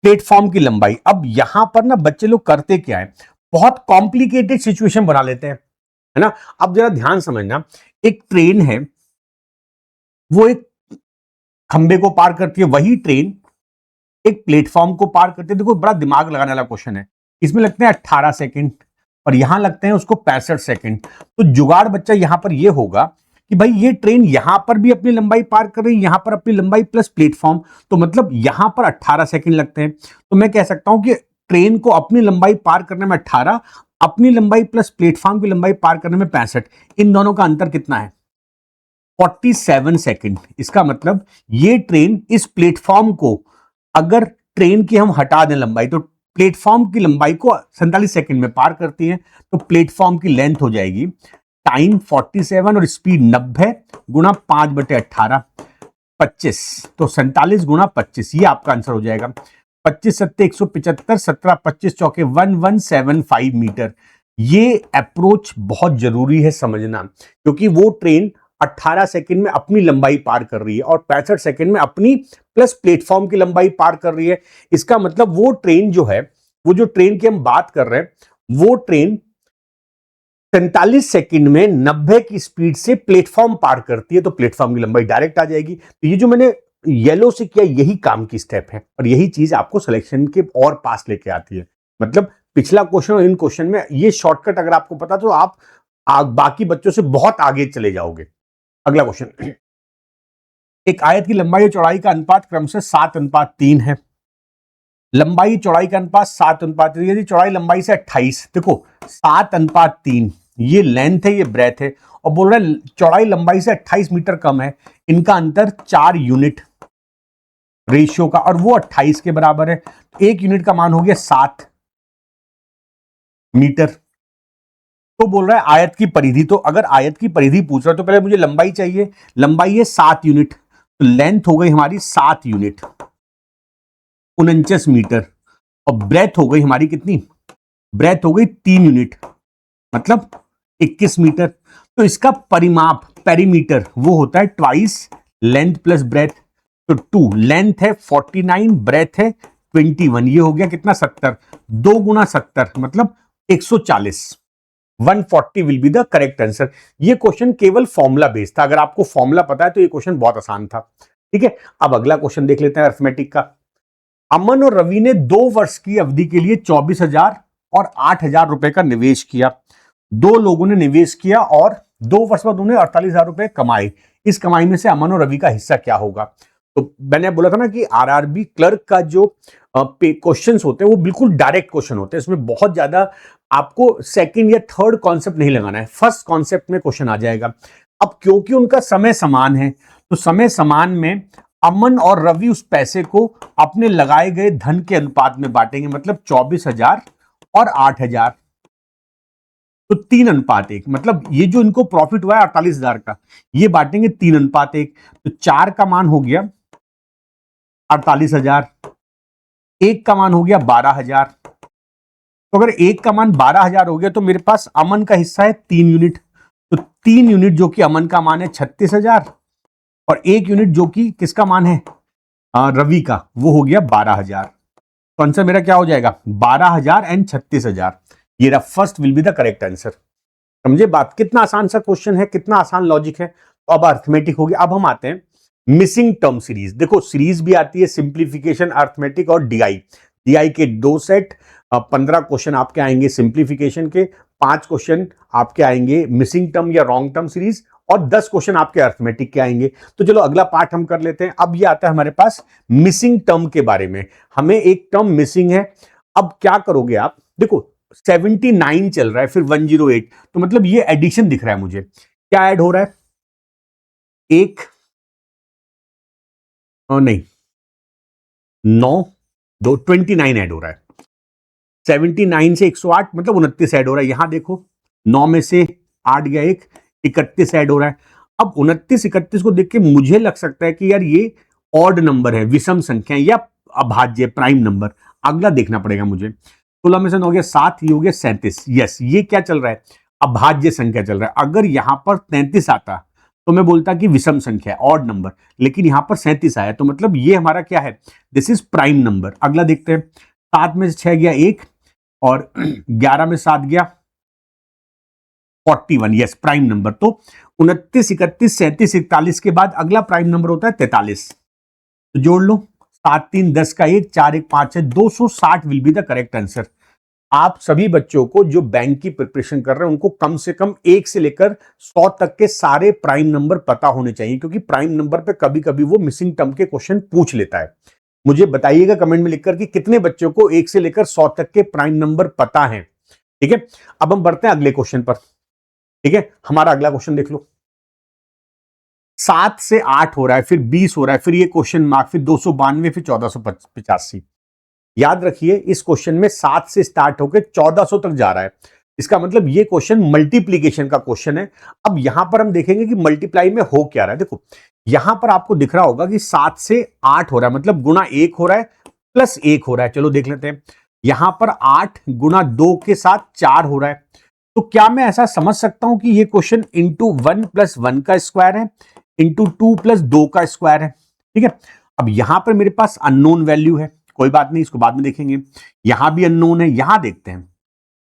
प्लेटफॉर्म की लंबाई, अब यहां पर ना बच्चे लोग करते क्या है, बहुत कॉम्प्लिकेटेड सिचुएशन बना लेते हैं, है ना। अब जरा ध्यान समझना, एक ट्रेन है, वो एक खंबे को पार करती है, वही ट्रेन एक प्लेटफॉर्म को पार करती है। देखो बड़ा दिमाग लगाने वाला क्वेश्चन है, इसमें लगते हैं 18 सेकंड और यहां लगते हैं उसको 65 सेकंड। तो जुगाड़ बच्चा यहां पर यह होगा कि भाई ये ट्रेन यहां पर भी अपनी लंबाई पार कर रही है, यहां पर अपनी लंबाई प्लस प्लेटफॉर्म, तो मतलब यहां पर 18 सेकंड लगते हैं। तो मैं कह सकता हूं कि ट्रेन को अपनी लंबाई पार करने में 18, अपनी लंबाई प्लस प्लेटफॉर्म की लंबाई पार करने में 65, इन दोनों का अंतर कितना है, 47 सेकंड। इसका मतलब ये ट्रेन इस प्लेटफॉर्म को, अगर ट्रेन की हम हटा दें लंबाई, तो प्लेटफॉर्म की लंबाई को 47 सेकंड में पार करती है। तो प्लेटफॉर्म की लेंथ हो जाएगी टाइम 47 और स्पीड 90 गुणा 5/18 25, तो 47 गुणा 25, ये आपका आंसर हो जाएगा। 25 सत्ते 175, 17 25 चौके 1175 मीटर। ये अप्रोच बहुत जरूरी है समझना, क्योंकि वो ट्रेन 18 सेकंड में अपनी लंबाई पार कर रही है और 65 सेकंड में अपनी प्लस प्लेटफॉर्म की लंबाई पार कर रही है। इसका मतलब वो ट्रेन जो है, वो जो ट्रेन की हम बात कर रहे हैं, वो ट्रेन 47 सेकंड में 90 की स्पीड से प्लेटफॉर्म पार करती है, तो प्लेटफॉर्म की लंबाई डायरेक्ट आ जाएगी। तो ये जो मैंने येलो से किया, यही काम की स्टेप है और यही चीज आपको सिलेक्शन के और पास लेके आती है। मतलब पिछला क्वेश्चन और इन क्वेश्चन में ये शॉर्टकट अगर आपको पता तो आप बाकी बच्चों से बहुत आगे चले जाओगे। अगला क्वेश्चन, एक आयत की लंबाई और चौड़ाई का अनुपात क्रमशः 7:3 है। लंबाई चौड़ाई का अनुपात 7:3, यदि चौड़ाई लंबाई से 28, देखो 7:3, ये लेंथ है, ये ब्रेथ है, और बोल रहे हैं चौड़ाई लंबाई से 28 मीटर कम है, इनका अंतर 4 यूनिट रेशियो का, और वो 28 के बराबर है। 1 यूनिट का मान हो गया 7 मीटर। तो बोल रहा है आयत की परिधि, तो अगर आयत की परिधि पूछ रहा है तो पहले मुझे लंबाई चाहिए, लंबाई है 7 यूनिट, तो लेंथ हो गई हमारी 7 यूनिट 49 मीटर, और ब्रेथ हो गई हमारी कितनी, ब्रेथ हो गई 3 यूनिट मतलब 21 मीटर। तो इसका परिमाप पेरीमीटर वो होता है ट्वाइस लेंथ प्लस ब्रेथ, तो 2 लेंथ है 49, ब्रेथ है 21, ये हो गया कितना 70, 2 गुना 70 मतलब 140, 140 will be the correct answer. ये क्वेश्चन केवल फॉर्मूला बेस्ड था, अगर आपको फॉर्मूला पता है तो ये क्वेश्चन बहुत आसान था। ठीक है, अब अगला क्वेश्चन देख लेते हैं अरिथमेटिक का। अमन और रवि ने 2 वर्ष की अवधि के लिए 24,000 और 8,000 रुपए का निवेश किया। 2 लोगों ने निवेश किया और 2 वर्ष बाद उन्हें 48,000 रुपए कमाए। इस कमाई में से अमन और रवि का हिस्सा क्या होगा। तो मैंने बोला था ना कि आरआरबी क्लर्क का जो क्वेश्चंस होते हैं वो बिल्कुल डायरेक्ट क्वेश्चन होते हैं, इसमें बहुत ज्यादा आपको सेकंड या थर्ड कॉन्सेप्ट नहीं लगाना है, फर्स्ट कॉन्सेप्ट में क्वेश्चन आ जाएगा। अब क्योंकि उनका समय समान है, तो समय समान में अमन और रवि उस पैसे को अपने लगाए गए धन के अनुपात में बांटेंगे, मतलब 24,000 और 8,000, तो 3:1, मतलब ये जो इनको प्रॉफिट हुआ है 48,000 का, ये बांटेंगे 3:1। तो 4 का मान हो गया 48,000, 1 का मान हो गया 12,000। तो अगर 1 का मान 12,000 हो गया तो मेरे पास अमन का हिस्सा है 3 यूनिट, तो 3 यूनिट जो कि अमन का मान है 36,000, और 1 यूनिट जो कि किसका मान है रवि का, वो हो गया 12,000। तो आंसर मेरा क्या हो जाएगा 12,000 एंड 36,000। ये रहा first will be the correct answer. समझे बात, कितना आसान सा क्वेश्चन है, कितना आसान लॉजिक है। तो अब अर्थमेटिक हो गया। अब हम आते हैं मिसिंग टर्म सीरीज, देखो सीरीज भी आती है, सिंप्लीफिकेशन, अर्थमेटिक और डीआई। डीआई के 2 सेट, 15 क्वेश्चन आपके आएंगे सिंप्लीफिकेशन के, 5 क्वेश्चन आपके आएंगे मिसिंग टर्म या रॉन्ग टर्म सीरीज, और 10 क्वेश्चन आपके अर्थमेटिक के आएंगे। तो चलो अगला पार्ट हम कर लेते हैं। अब ये आता है हमारे पास मिसिंग टर्म के बारे में। हमें एक टर्म मिसिंग है, अब क्या करोगे आप, देखो 79 चल रहा है, फिर 108, तो मतलब ये एडिशन दिख रहा है मुझे। क्या ऐड हो रहा है, एक नहीं 9 2 29 ऐड हो रहा है। 79 से 108 मतलब 29 ऐड हो रहा है। यहां देखो 9 में से 8 गया, एक 31 ऐड हो रहा है। अब 29 31 को देख के मुझे लग सकता है कि यार ये ऑड नंबर है, विषम संख्या या अभाज्य प्राइम नंबर। अगला देखना पड़ेगा मुझे। 16 में से 9 गया 7, ये हो गया 37। यस, ये क्या चल रहा है, अभाज्य संख्या चल रहा है। अगर यहां पर 33 आता तो मैं बोलता कि विषम संख्या है, ऑड नंबर, लेकिन यहां पर 37 आया तो मतलब ये हमारा क्या है, दिस इज प्राइम नंबर। अगला देखते हैं। 7 में से 6 गया 1, और 11 में 7 गया 41। Yes, prime number. तो 29 31 37 41 के बाद अगला प्राइम नंबर होता है 43। तो जोड़ लो, 7 3 10 का 1, 4 1 5 है, 260 will be the correct answer. आप सभी बच्चों को जो बैंक की प्रिपरेशन कर रहे हैं उनको कम से कम 1 से लेकर 100 तक के सारे प्राइम नंबर पता होने चाहिए, क्योंकि प्राइम नंबर पे कभी कभी वो मिसिंग टर्म के क्वेश्चन पूछ लेता है। मुझे बताइएगा कमेंट में लिखकर कि कितने बच्चों को 1 से लेकर 100 तक के प्राइम नंबर पता है। ठीक है, अब हम बढ़ते हैं अगले क्वेश्चन पर। ठीक है, हमारा अगला क्वेश्चन देख लो। 7 से 8 हो रहा है, फिर 20 हो रहा है, फिर ये क्वेश्चन मार्क, फिर 292, फिर 1485। याद रखिए इस क्वेश्चन में 7 से स्टार्ट होकर 1400 तक जा रहा है। इसका मतलब ये क्वेश्चन मल्टीप्लीकेशन का क्वेश्चन है। अब यहां पर हम देखेंगे कि मल्टीप्लाई में हो क्या रहा है। देखो यहां पर आपको दिख रहा होगा कि 7 से 8 हो रहा है, मतलब गुणा 1 हो रहा है प्लस 1 हो रहा है। चलो देख लेते हैं। यहां पर 8 गुणा 2 के साथ 4 हो रहा है। तो क्या मैं ऐसा समझ सकता हूं कि ये क्वेश्चन इंटू 1 प्लस 1 का स्क्वायर है, इंटू 2 प्लस 2 का स्क्वायर है। ठीक है, अब यहां पर मेरे पास अननोन वैल्यू है, कोई बात नहीं, इसको बाद में देखेंगे। यहां भी अननोन है, यहां देखते हैं।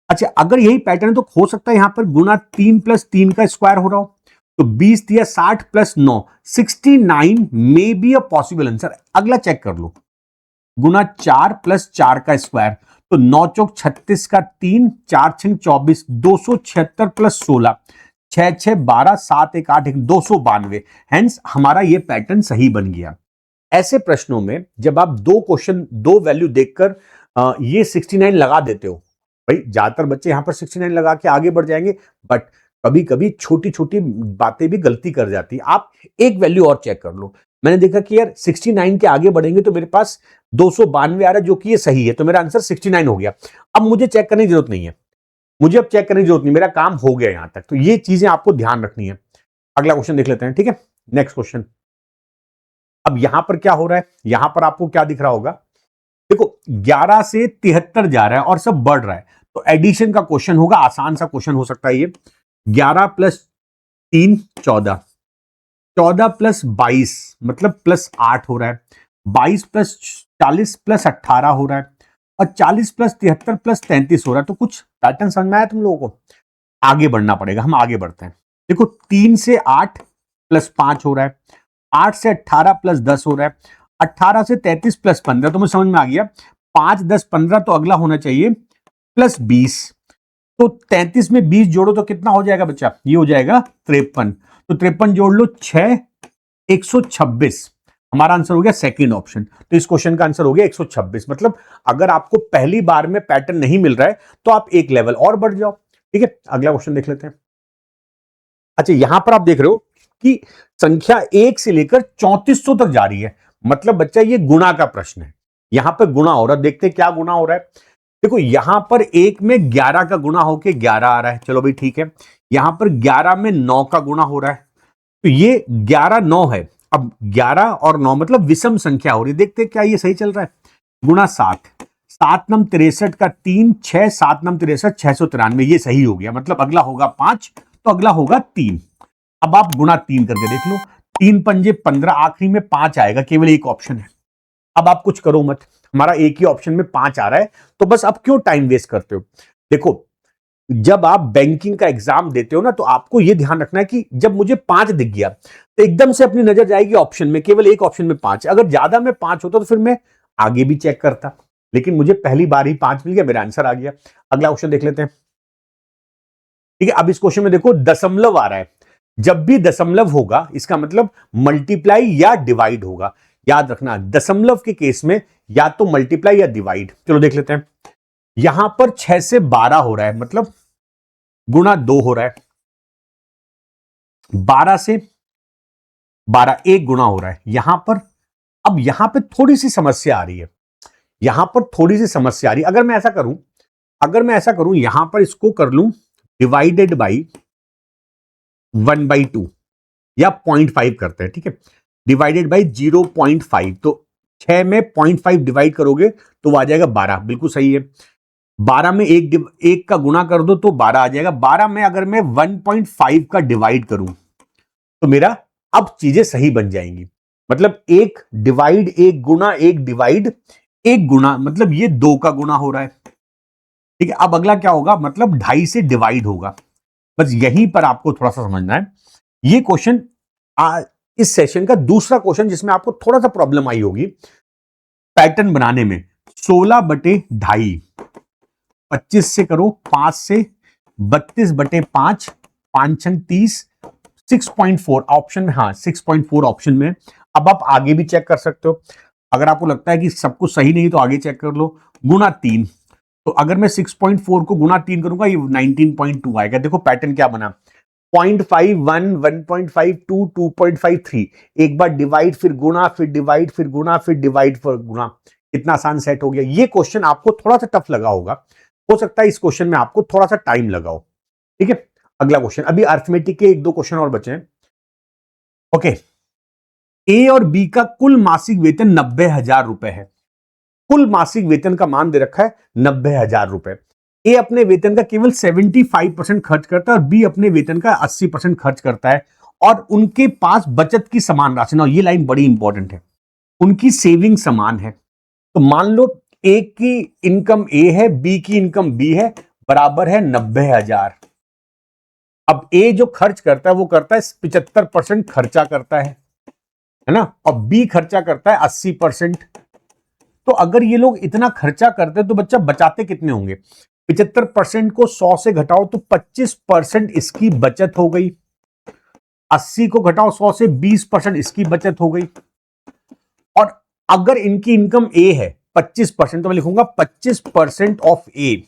अच्छा, अगर यही पैटर्न है तो हो सकता है यहां पर गुना 3 प्लस 3 का स्क्वायर हो रहा हो। तो 20 दिया 60 plus 9 69 may be a possible answer. अगला चेक कर लो, गुना 4 प्लस 4 का स्क्वायर, तो 9 चौक 36 का 3, 4 6 24, 276 प्लस 16, 6 6 12, 7 1 8 1, 292। हेंस हमारा ये पैटर्न सही बन गया। ऐसे प्रश्नों में जब आप दो क्वेश्चन, दो वैल्यू देखकर ये 69 लगा देते हो, भाई ज्यादातर बच्चे यहां पर 69 लगा के आगे बढ़ जाएंगे, बट कभी कभी छोटी छोटी बातें भी गलती कर जाती है। आप एक वैल्यू और चेक कर लो। मैंने देखा कि यार 69 के आगे बढ़ेंगे तो मेरे पास 292 आ रहा है, जो कि ये सही है, तो मेरा आंसर 69 हो गया। अब मुझे चेक करने की जरूरत नहीं है, मुझे अब चेक करने की जरूरत नहीं, मेरा काम हो गया यहां तक। तो ये चीजें आपको ध्यान रखनी है। अगला क्वेश्चन देख लेते हैं। ठीक है, नेक्स्ट क्वेश्चन। अब यहां पर क्या हो रहा है, यहां पर आपको क्या दिख रहा होगा, देखो 11 से 73 जा रहा है और सब बढ़ रहा है, तो एडिशन का क्वेश्चन होगा, आसान सा क्वेश्चन हो सकता है ये। 11 प्लस 3 14, 14 प्लस 22 मतलब प्लस 8 हो रहा है, 22 प्लस 40 प्लस 18 हो रहा है, और 40 प्लस 73 प्लस 33 हो रहा है। तो कुछ पैटर्न समझ में आया तुम लोगों को? आगे बढ़ना पड़ेगा, हम आगे बढ़ते हैं। देखो 3 से 8 प्लस 5 हो रहा है, 8 से 18 प्लस 10 हो रहा है, 18 से 33 प्लस 15, तो मुझे समझ में आ गया। 5 10 15, तो अगला होना चाहिए प्लस 20। तो 33 में 20 जोड़ो तो कितना हो जाएगा बच्चा, ये हो जाएगा 53। तो 53 जोड़ लो 6 126। हमारा आंसर हो गया सेकंड ऑप्शन। तो इस क्वेश्चन का आंसर हो गया 126। मतलब अगर आपको पहली बार में पैटर्न नहीं मिल रहा है तो आप एक लेवल और बढ़ जाओ। ठीक है, अगला क्वेश्चन देख लेते हैं। अच्छा, यहां पर आप देख रहे हो कि संख्या 1 से लेकर 3400 तक जा रही है, मतलब बच्चा ये गुणा का प्रश्न है। यहां पर गुणा हो रहा है, देखते हैं क्या गुणा हो रहा है। देखो यहां पर 1 में 11 का गुणा होके 11 आ रहा है, चलो भाई ठीक है। यहां पर 11 में 9 का गुणा हो रहा है, तो ये 11 9 है। अब 11 और 9 मतलब विषम संख्या हो रही है, देखते हैं क्या ये सही चल रहा है। गुणा 7, 7 नम 63 का 3, 6 7 नम 63 693, ये सही हो गया। मतलब अगला होगा 5, तो अगला होगा 3। अब आप गुणा 3 करके देख लो, 3 पंजे 15, आखिरी में 5 आएगा, केवल एक ऑप्शन है। अब आप कुछ करो मत, हमारा एक ही ऑप्शन में 5 आ रहा है, तो बस अब क्यों टाइम वेस्ट करते हो। देखो जब आप बैंकिंग का एग्जाम देते हो ना, तो आपको यह ध्यान रखना है कि जब मुझे 5 दिख गया तो एकदम से अपनी नजर जाएगी ऑप्शन में, केवल एक ऑप्शन में 5। अगर ज्यादा में 5 होता तो फिर मैं आगे भी चेक करता, लेकिन मुझे पहली बार ही 5 मिल गया, मेरा आंसर आ गया। अगला क्वेश्चन देख लेते हैं। ठीक है, अब इस क्वेश्चन में देखो दशमलव आ रहा है। जब भी दशमलव होगा इसका मतलब मल्टीप्लाई या डिवाइड होगा। याद रखना, दशमलव के केस में या तो मल्टीप्लाई या डिवाइड। चलो देख लेते हैं। यहां पर 6 से 12 हो रहा है, मतलब गुणा 2 हो रहा है। 12 से 12 एक गुणा हो रहा है यहां पर। अब यहां पे थोड़ी सी समस्या आ रही है, यहां पर थोड़ी सी समस्या आ रही है। अगर मैं ऐसा करूं यहां पर इसको कर लूं डिवाइडेड बाई 1/2 या 0.5 करते हैं। ठीक है, डिवाइडेड बाई 0.5, तो 6 में 0.5 डिवाइड करोगे तो आ जाएगा 12। बिल्कुल सही है। 12 में एक का गुणा कर दो तो 12 आ जाएगा। 12 में अगर मैं 1.5 का डिवाइड करूं तो मेरा अब चीजें सही बन जाएंगी। मतलब एक डिवाइड, एक गुणा, एक डिवाइड, एक गुणा, मतलब ये 2 का गुणा हो रहा है। ठीक है, अब अगला क्या होगा, मतलब 2.5 से डिवाइड होगा। बस यहीं पर आपको थोड़ा सा समझना है। ये क्वेश्चन इस सेशन का दूसरा क्वेश्चन जिसमें आपको थोड़ा सा प्रॉब्लम आई होगी पैटर्न बनाने में। 16/2.5, 25 से करो, 5 से 32/5, 5 छंग 30, 6.4 ऑप्शन में। हाँ, 6.4 ऑप्शन में। अब आप आगे भी चेक कर सकते हो, अगर आपको लगता है कि सब कुछ सही नहीं तो आगे चेक कर लो। गुणा 3, तो अगर मैं 6.4 को गुणा 3 करूंगा ये 19.2 आएगा। देखो पैटर्न क्या बना, 0.51, 1.52, 2.53, एक बार डिवाइड फिर गुणा, फिर डिवाइड फिर गुणा, फिर डिवाइड फिर गुणा। कितना आसान सेट हो गया। ये क्वेश्चन आपको थोड़ा सा टफ लगा होगा, हो सकता है इस क्वेश्चन में आपको थोड़ा सा टाइम लगाओ। ठीक है, अगला क्वेश्चन, अभी अर्थमेटिक के 1-2 क्वेश्चन और बचे हैं। ओके, ए और बी का कुल मासिक वेतन 90,000 रुपए है। कुल मासिक वेतन का मान दे रखा है 90,000 रुपए। ए अपने वेतन का केवल 75% खर्च करता है और बी अपने वेतन का 80% खर्च करता है, और उनके पास बचत की समान राशि। ना, ये लाइन बड़ी इंपॉर्टेंट है, उनकी सेविंग समान है। तो मान लो ए की इनकम ए है, बी की इनकम बी है, बराबर है 90,000। अब ए जो खर्च करता है वो करता है 75% खर्चा करता है ना, और बी खर्चा करता है 80%। तो अगर ये लोग इतना खर्चा करते तो बच्चा बचाते कितने होंगे। 75% को 100 से घटाओ तो 25% इसकी बचत हो गई। 80 को घटाओ 100 से, 20% इसकी बचत हो गई। और अगर इनकी इनकम ए है 25%, तो मैं लिखूंगा 25% ऑफ ए,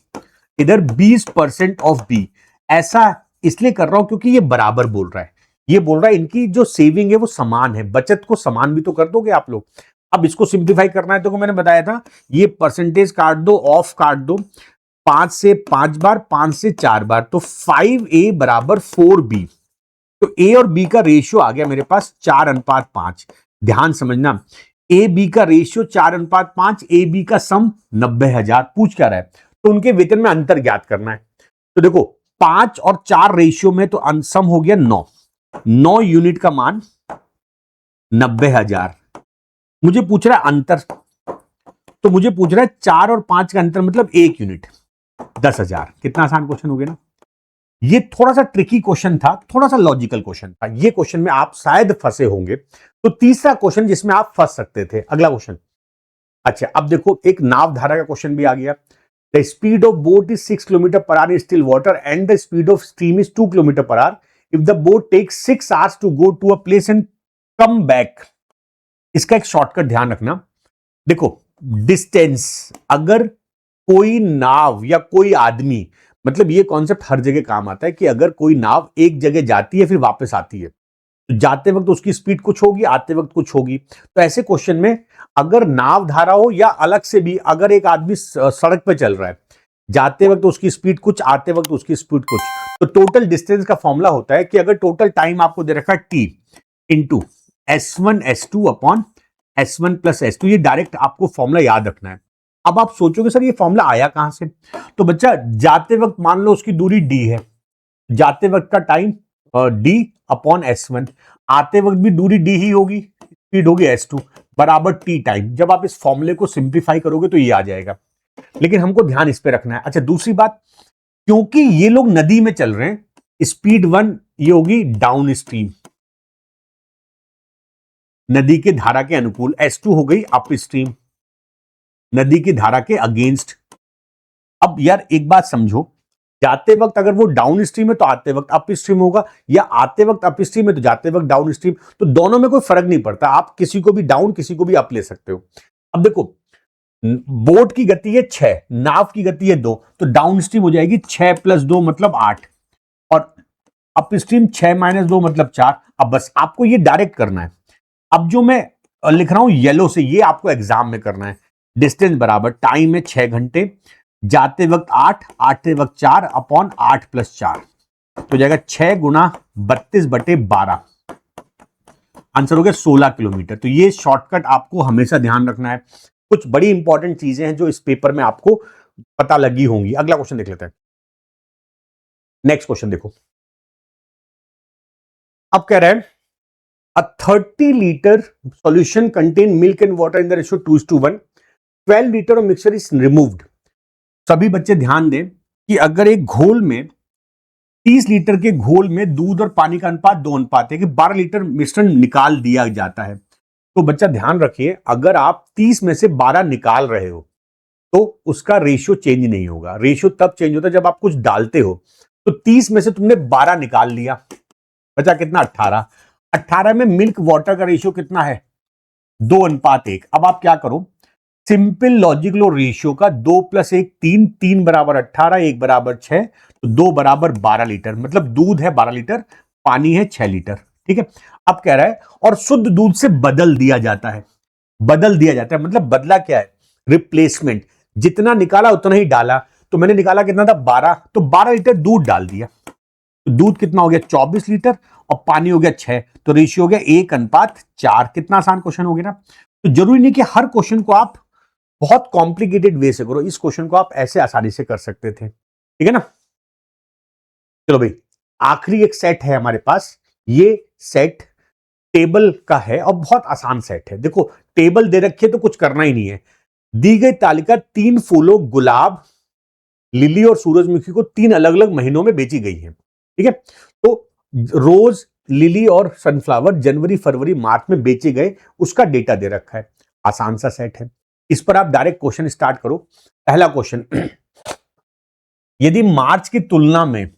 इधर 20% ऑफ बी। ऐसा इसलिए कर रहा हूं क्योंकि ये बराबर बोल रहा है। ये बोल रहा है इनकी जो सेविंग है वो समान है, बचत को समान भी तो कर दोगे आप लोग। अब इसको सिंप्लीफाई करना है तो मैंने बताया था, ये परसेंटेज काट दो, ऑफ काट दो, 5 से 5 बार, 5 से 4 बार, तो 5A बराबर 4B। तो ए और बी का रेशियो आ गया मेरे पास 4:5। ध्यान समझना, ए बी का रेशियो 4:5, ए बी का सम 90,000। पूछ क्या रहा है, तो उनके वेतन में अंतर ज्ञात करना है। तो देखो 5 और 4 रेशियो में तो सम हो गया 9 यूनिट का मान 90,000। मुझे पूछ रहा है अंतर, तो मुझे पूछ रहा है 4 और 5 का अंतर मतलब 1 यूनिट, 10,000। कितना आसान क्वेश्चन हो गया ना। ये थोड़ा सा ट्रिकी क्वेश्चन था, थोड़ा सा लॉजिकल क्वेश्चन था। ये क्वेश्चन में आप शायद फंसे होंगे। तो तीसरा क्वेश्चन जिसमें आप फंस सकते थे, अगला क्वेश्चन। अच्छा, अब देखो एक नाव धारा का क्वेश्चन भी आ गया। The speed of boat is 6 kilometre per hour in still water and the speed of stream is 2 kilometre per hour. If the boat takes 6 hours to go to a place and come back. इसका एक shortcut ध्यान रखना। देखो distance, अगर कोई नाव या कोई आदमी, मतलब ये कॉन्सेप्ट हर जगह काम आता है कि अगर कोई नाव एक जगह जाती है फिर वापस आती है, तो जाते वक्त उसकी स्पीड कुछ होगी, आते वक्त कुछ होगी। तो ऐसे क्वेश्चन में अगर नाव धारा हो या अलग से भी, अगर एक आदमी सड़क पे चल रहा है, जाते वक्त उसकी स्पीड कुछ, आते वक्त उसकी स्पीड कुछ, तो टोटल डिस्टेंस का फॉर्मूला होता है कि अगर टोटल टाइम आपको दे रखा है T into S1 S2 upon S1 plus S2, ये डायरेक्ट आपको फॉर्मूला याद रखना है। अब आप सोचोगे सर ये फॉर्मूला आया कहां से, तो बच्चा जाते वक्त मान लो उसकी दूरी d है, जाते वक्त का टाइम d अपॉन S1, आते वक्त भी दूरी d ही होगी, स्पीड होगी S2 बराबर t टाइम। जब आप इस फॉर्मूले को सिंप्लीफाई करोगे तो ये आ जाएगा, लेकिन हमको ध्यान इस पे रखना है। अच्छा, दूसरी बात, क्योंकि ये लोग नदी में चल रहे हैं, स्पीड 1 ये होगी डाउन स्ट्रीम, नदी के धारा के अनुकूल। S2 हो गई अप स्ट्रीम, नदी की धारा के अगेंस्ट। अब यार एक बात समझो, जाते वक्त अगर वो डाउन स्ट्रीम है तो आते वक्त अप स्ट्रीम होगा, या आते वक्त अप स्ट्रीम है तो जाते वक्त डाउन स्ट्रीम, तो दोनों में कोई फर्क नहीं पड़ता, आप किसी को भी डाउन किसी को भी अप ले सकते हो। अब देखो, बोट की गति है 6, नाव की गति है 2, तो डाउन स्ट्रीम हो जाएगी 6 + 2 मतलब 8, और अप स्ट्रीम 6 - 2 मतलब 4। अब बस आपको ये डायरेक्ट करना है। अब जो मैं लिख रहा हूं येलो से, ये आपको एग्जाम में करना है। डिस्टेंस बराबर टाइम है 6 घंटे, जाते वक्त 8, आते वक्त 4 अपॉन 8 + 4, तो जाएगा 6 × 32/12। आंसर हो गया 16 किलोमीटर। तो ये शॉर्टकट आपको हमेशा ध्यान रखना है। कुछ बड़ी इंपॉर्टेंट चीजें हैं जो इस पेपर में आपको पता लगी होंगी। अगला क्वेश्चन देख लेते हैं। नेक्स्ट क्वेश्चन देखो, अब कह रहा है a 30-liter solution contain milk and water in the ratio 2:1, 12 litre of mixture is removed। सभी बच्चे ध्यान दें कि अगर एक घोल में 30 लीटर के घोल में दूध और पानी का अनुपात 2 अनुपात है कि 12 लीटर मिश्रण निकाल दिया जाता है, तो बच्चा ध्यान रखिए, अगर आप 30 में से 12 निकाल रहे हो तो उसका रेशियो चेंज नहीं होगा। रेशियो तब चेंज होता है जब आप कुछ डालते हो। तो 30 में से तुमने 12 निकाल लिया, बचा कितना? 18। 18 में मिल्क वाटर का रेशियो कितना है? 2:1। अब आप क्या करो, सिंपल लॉजिक लो रेशियो का, 2 + 1 3, 3 = 18, 1 = 6, तो 2 = 12 लीटर, मतलब दूध है 12 लीटर, पानी है 6 लीटर। ठीक है। अब कह रहा है और शुद्ध दूध से बदल दिया जाता है। बदल दिया जाता है मतलब बदला क्या है? रिप्लेसमेंट। जितना निकाला उतना ही डाला, तो मैंने निकाला कितना था? 12, तो 12 लीटर दूध डाल दिया, तो दूध कितना हो गया? 24 लीटर, और पानी हो गया 6, तो रेशियो हो गया 1:4। कितना आसान क्वेश्चन हो गया ना। तो जरूरी नहीं कि हर क्वेश्चन को आप बहुत कॉम्प्लिकेटेड वे से करो, इस क्वेश्चन को आप ऐसे आसानी से कर सकते थे। ठीक है ना। चलो भाई, आखिरी एक सेट है हमारे पास। ये सेट टेबल का है और बहुत आसान सेट है। देखो, टेबल दे रखी है तो कुछ करना ही नहीं है। दी गई तालिका 3 फूलों गुलाब, लिली और सूरजमुखी को 3 अलग अलग महीनों में बेची गई है। ठीक है। तो रोज, लिली और सनफ्लावर जनवरी, फरवरी, मार्च में बेचे गए, उसका डेटा दे रखा है। आसान सा सेट है, इस पर आप डायरेक्ट क्वेश्चन स्टार्ट करो। पहला क्वेश्चन, यदि मार्च की तुलना में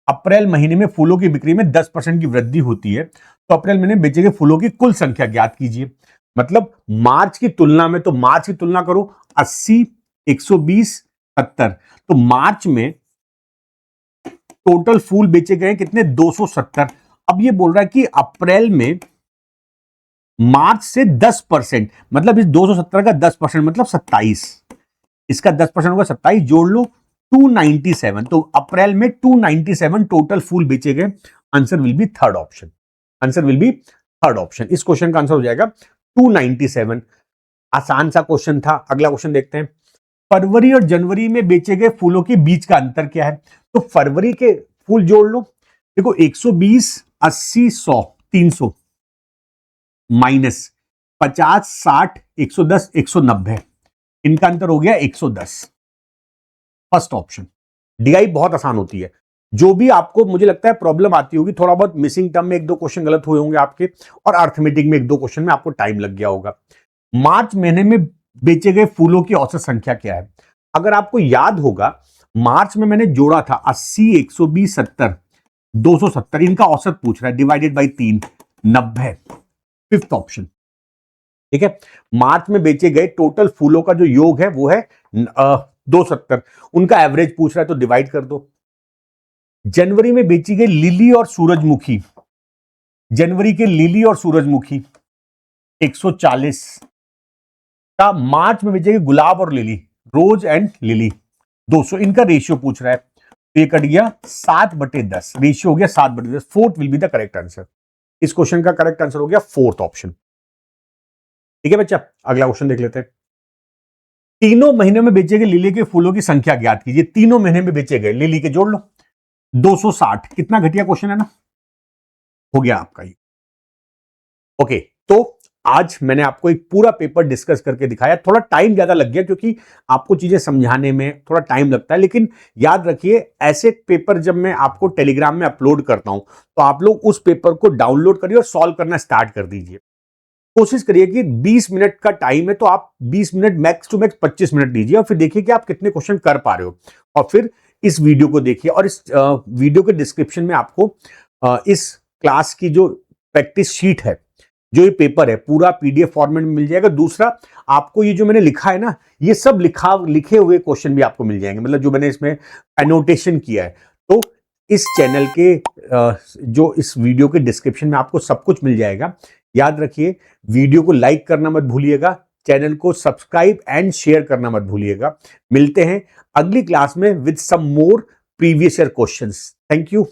अप्रैल महीने में फूलों की बिक्री में 10% की वृद्धि होती है, तो अप्रैल महीने में बेचे गए फूलों की कुल संख्या ज्ञात कीजिए। मतलब मार्च की तुलना में, तो मार्च की तुलना करो, 80, 120, 70, तो मार्च में टोटल फूल बेचे गए कितने? 270। अब ये बोल रहा है कि अप्रैल में मार्च से 10%, मतलब इस 270 का 10% मतलब 27, इसका 10% होगा 27, जोड़ लो 297, तो अप्रैल में 297 टोटल फूल बेचे गए। Answer will B third option. Answer will B third option. इस क्वेश्चन का आंसर हो जाएगा 297। आसान सा क्वेश्चन था। अगला क्वेश्चन देखते हैं। फरवरी और जनवरी में बेचे गए फूलों के बीच का अंतर क्या है? तो फरवरी के फूल जोड़ लो, देखो 120, 80, 100, 300 माइनस 50, 60, 110, 190, इनका अंतर हो गया 110। First option. डीआई बहुत आसान होती है। जो भी आपको मुझे लगता है प्रॉब्लम आती होगी, थोड़ा बहुत मिसिंग टर्म में 1-2 क्वेश्चन गलत हुए होंगे आपके, और अर्थमेटिक में 1-2 क्वेश्चन में आपको टाइम लग गया होगा। मार्च महीने में बेचे गए फूलों की औसत संख्या क्या है? अगर आपको याद होगा, मार्च में मैंने जोड़ा था 80, 120, 70, 270, इनका औसत पूछ रहा है, डिवाइडेड बाई 3, 90। Fifth option. ठीक है। मार्च में बेचे गए टोटल फूलों का जो योग है वो है 270, उनका एवरेज पूछ रहा है तो डिवाइड कर दो। जनवरी में बेची गई लिली और सूरजमुखी, जनवरी के लिली और सूरजमुखी 140 का, मार्च में बेचे गए गुलाब और लिली, रोज एंड लिली 200, इनका रेशियो पूछ रहा है। तो ये कट गया 7/10, रेशियो हो गया 7/10। Fourth will be the correct answer. इस क्वेश्चन का करेक्ट आंसर हो गया फोर्थ ऑप्शन। ठीक है बच्चा, अगला क्वेश्चन देख लेते हैं। तीनों महीने में बेचे गए लिली के फूलों की संख्या ज्ञात कीजिए। तीनों महीने में बेचे गए लिली के जोड़ लो, 260। कितना घटिया क्वेश्चन है ना, हो गया आपका ये। ओके, तो आज मैंने आपको एक पूरा पेपर डिस्कस करके दिखाया। थोड़ा टाइम ज्यादा लग गया क्योंकि आपको चीजें समझाने में थोड़ा टाइम लगता है, लेकिन याद रखिए ऐसे पेपर जब मैं आपको टेलीग्राम में अपलोड करता हूं तो आप लोग उस पेपर को डाउनलोड करिए और सॉल्व करना स्टार्ट कर दीजिए। कोशिश करिए कि 20 मिनट का टाइम है तो आप 20 minute max to max 25 minute दीजिए और फिर देखिए कि आप कितने क्वेश्चन कर पा रहे हो। और फिर इस वीडियो को देखिए और इस वीडियो के डिस्क्रिप्शन में आपको इस क्लास की जो प्रैक्टिस शीट है, जो ये पेपर है, पूरा पीडीएफ फॉर्मेट में मिल जाएगा। दूसरा, आपको ये जो मैंने लिखा है ना, ये सब लिखे हुए क्वेश्चन भी आपको मिल जाएंगे, मतलब जो मैंने इसमें एनोटेशन किया है। तो इस चैनल के जो इस वीडियो के डिस्क्रिप्शन में आपको सब कुछ मिल जाएगा। याद रखिए, वीडियो को लाइक करना मत भूलिएगा, चैनल को सब्सक्राइब एंड शेयर करना मत भूलिएगा। मिलते हैं अगली क्लास में with some more previous year questions. Thank you.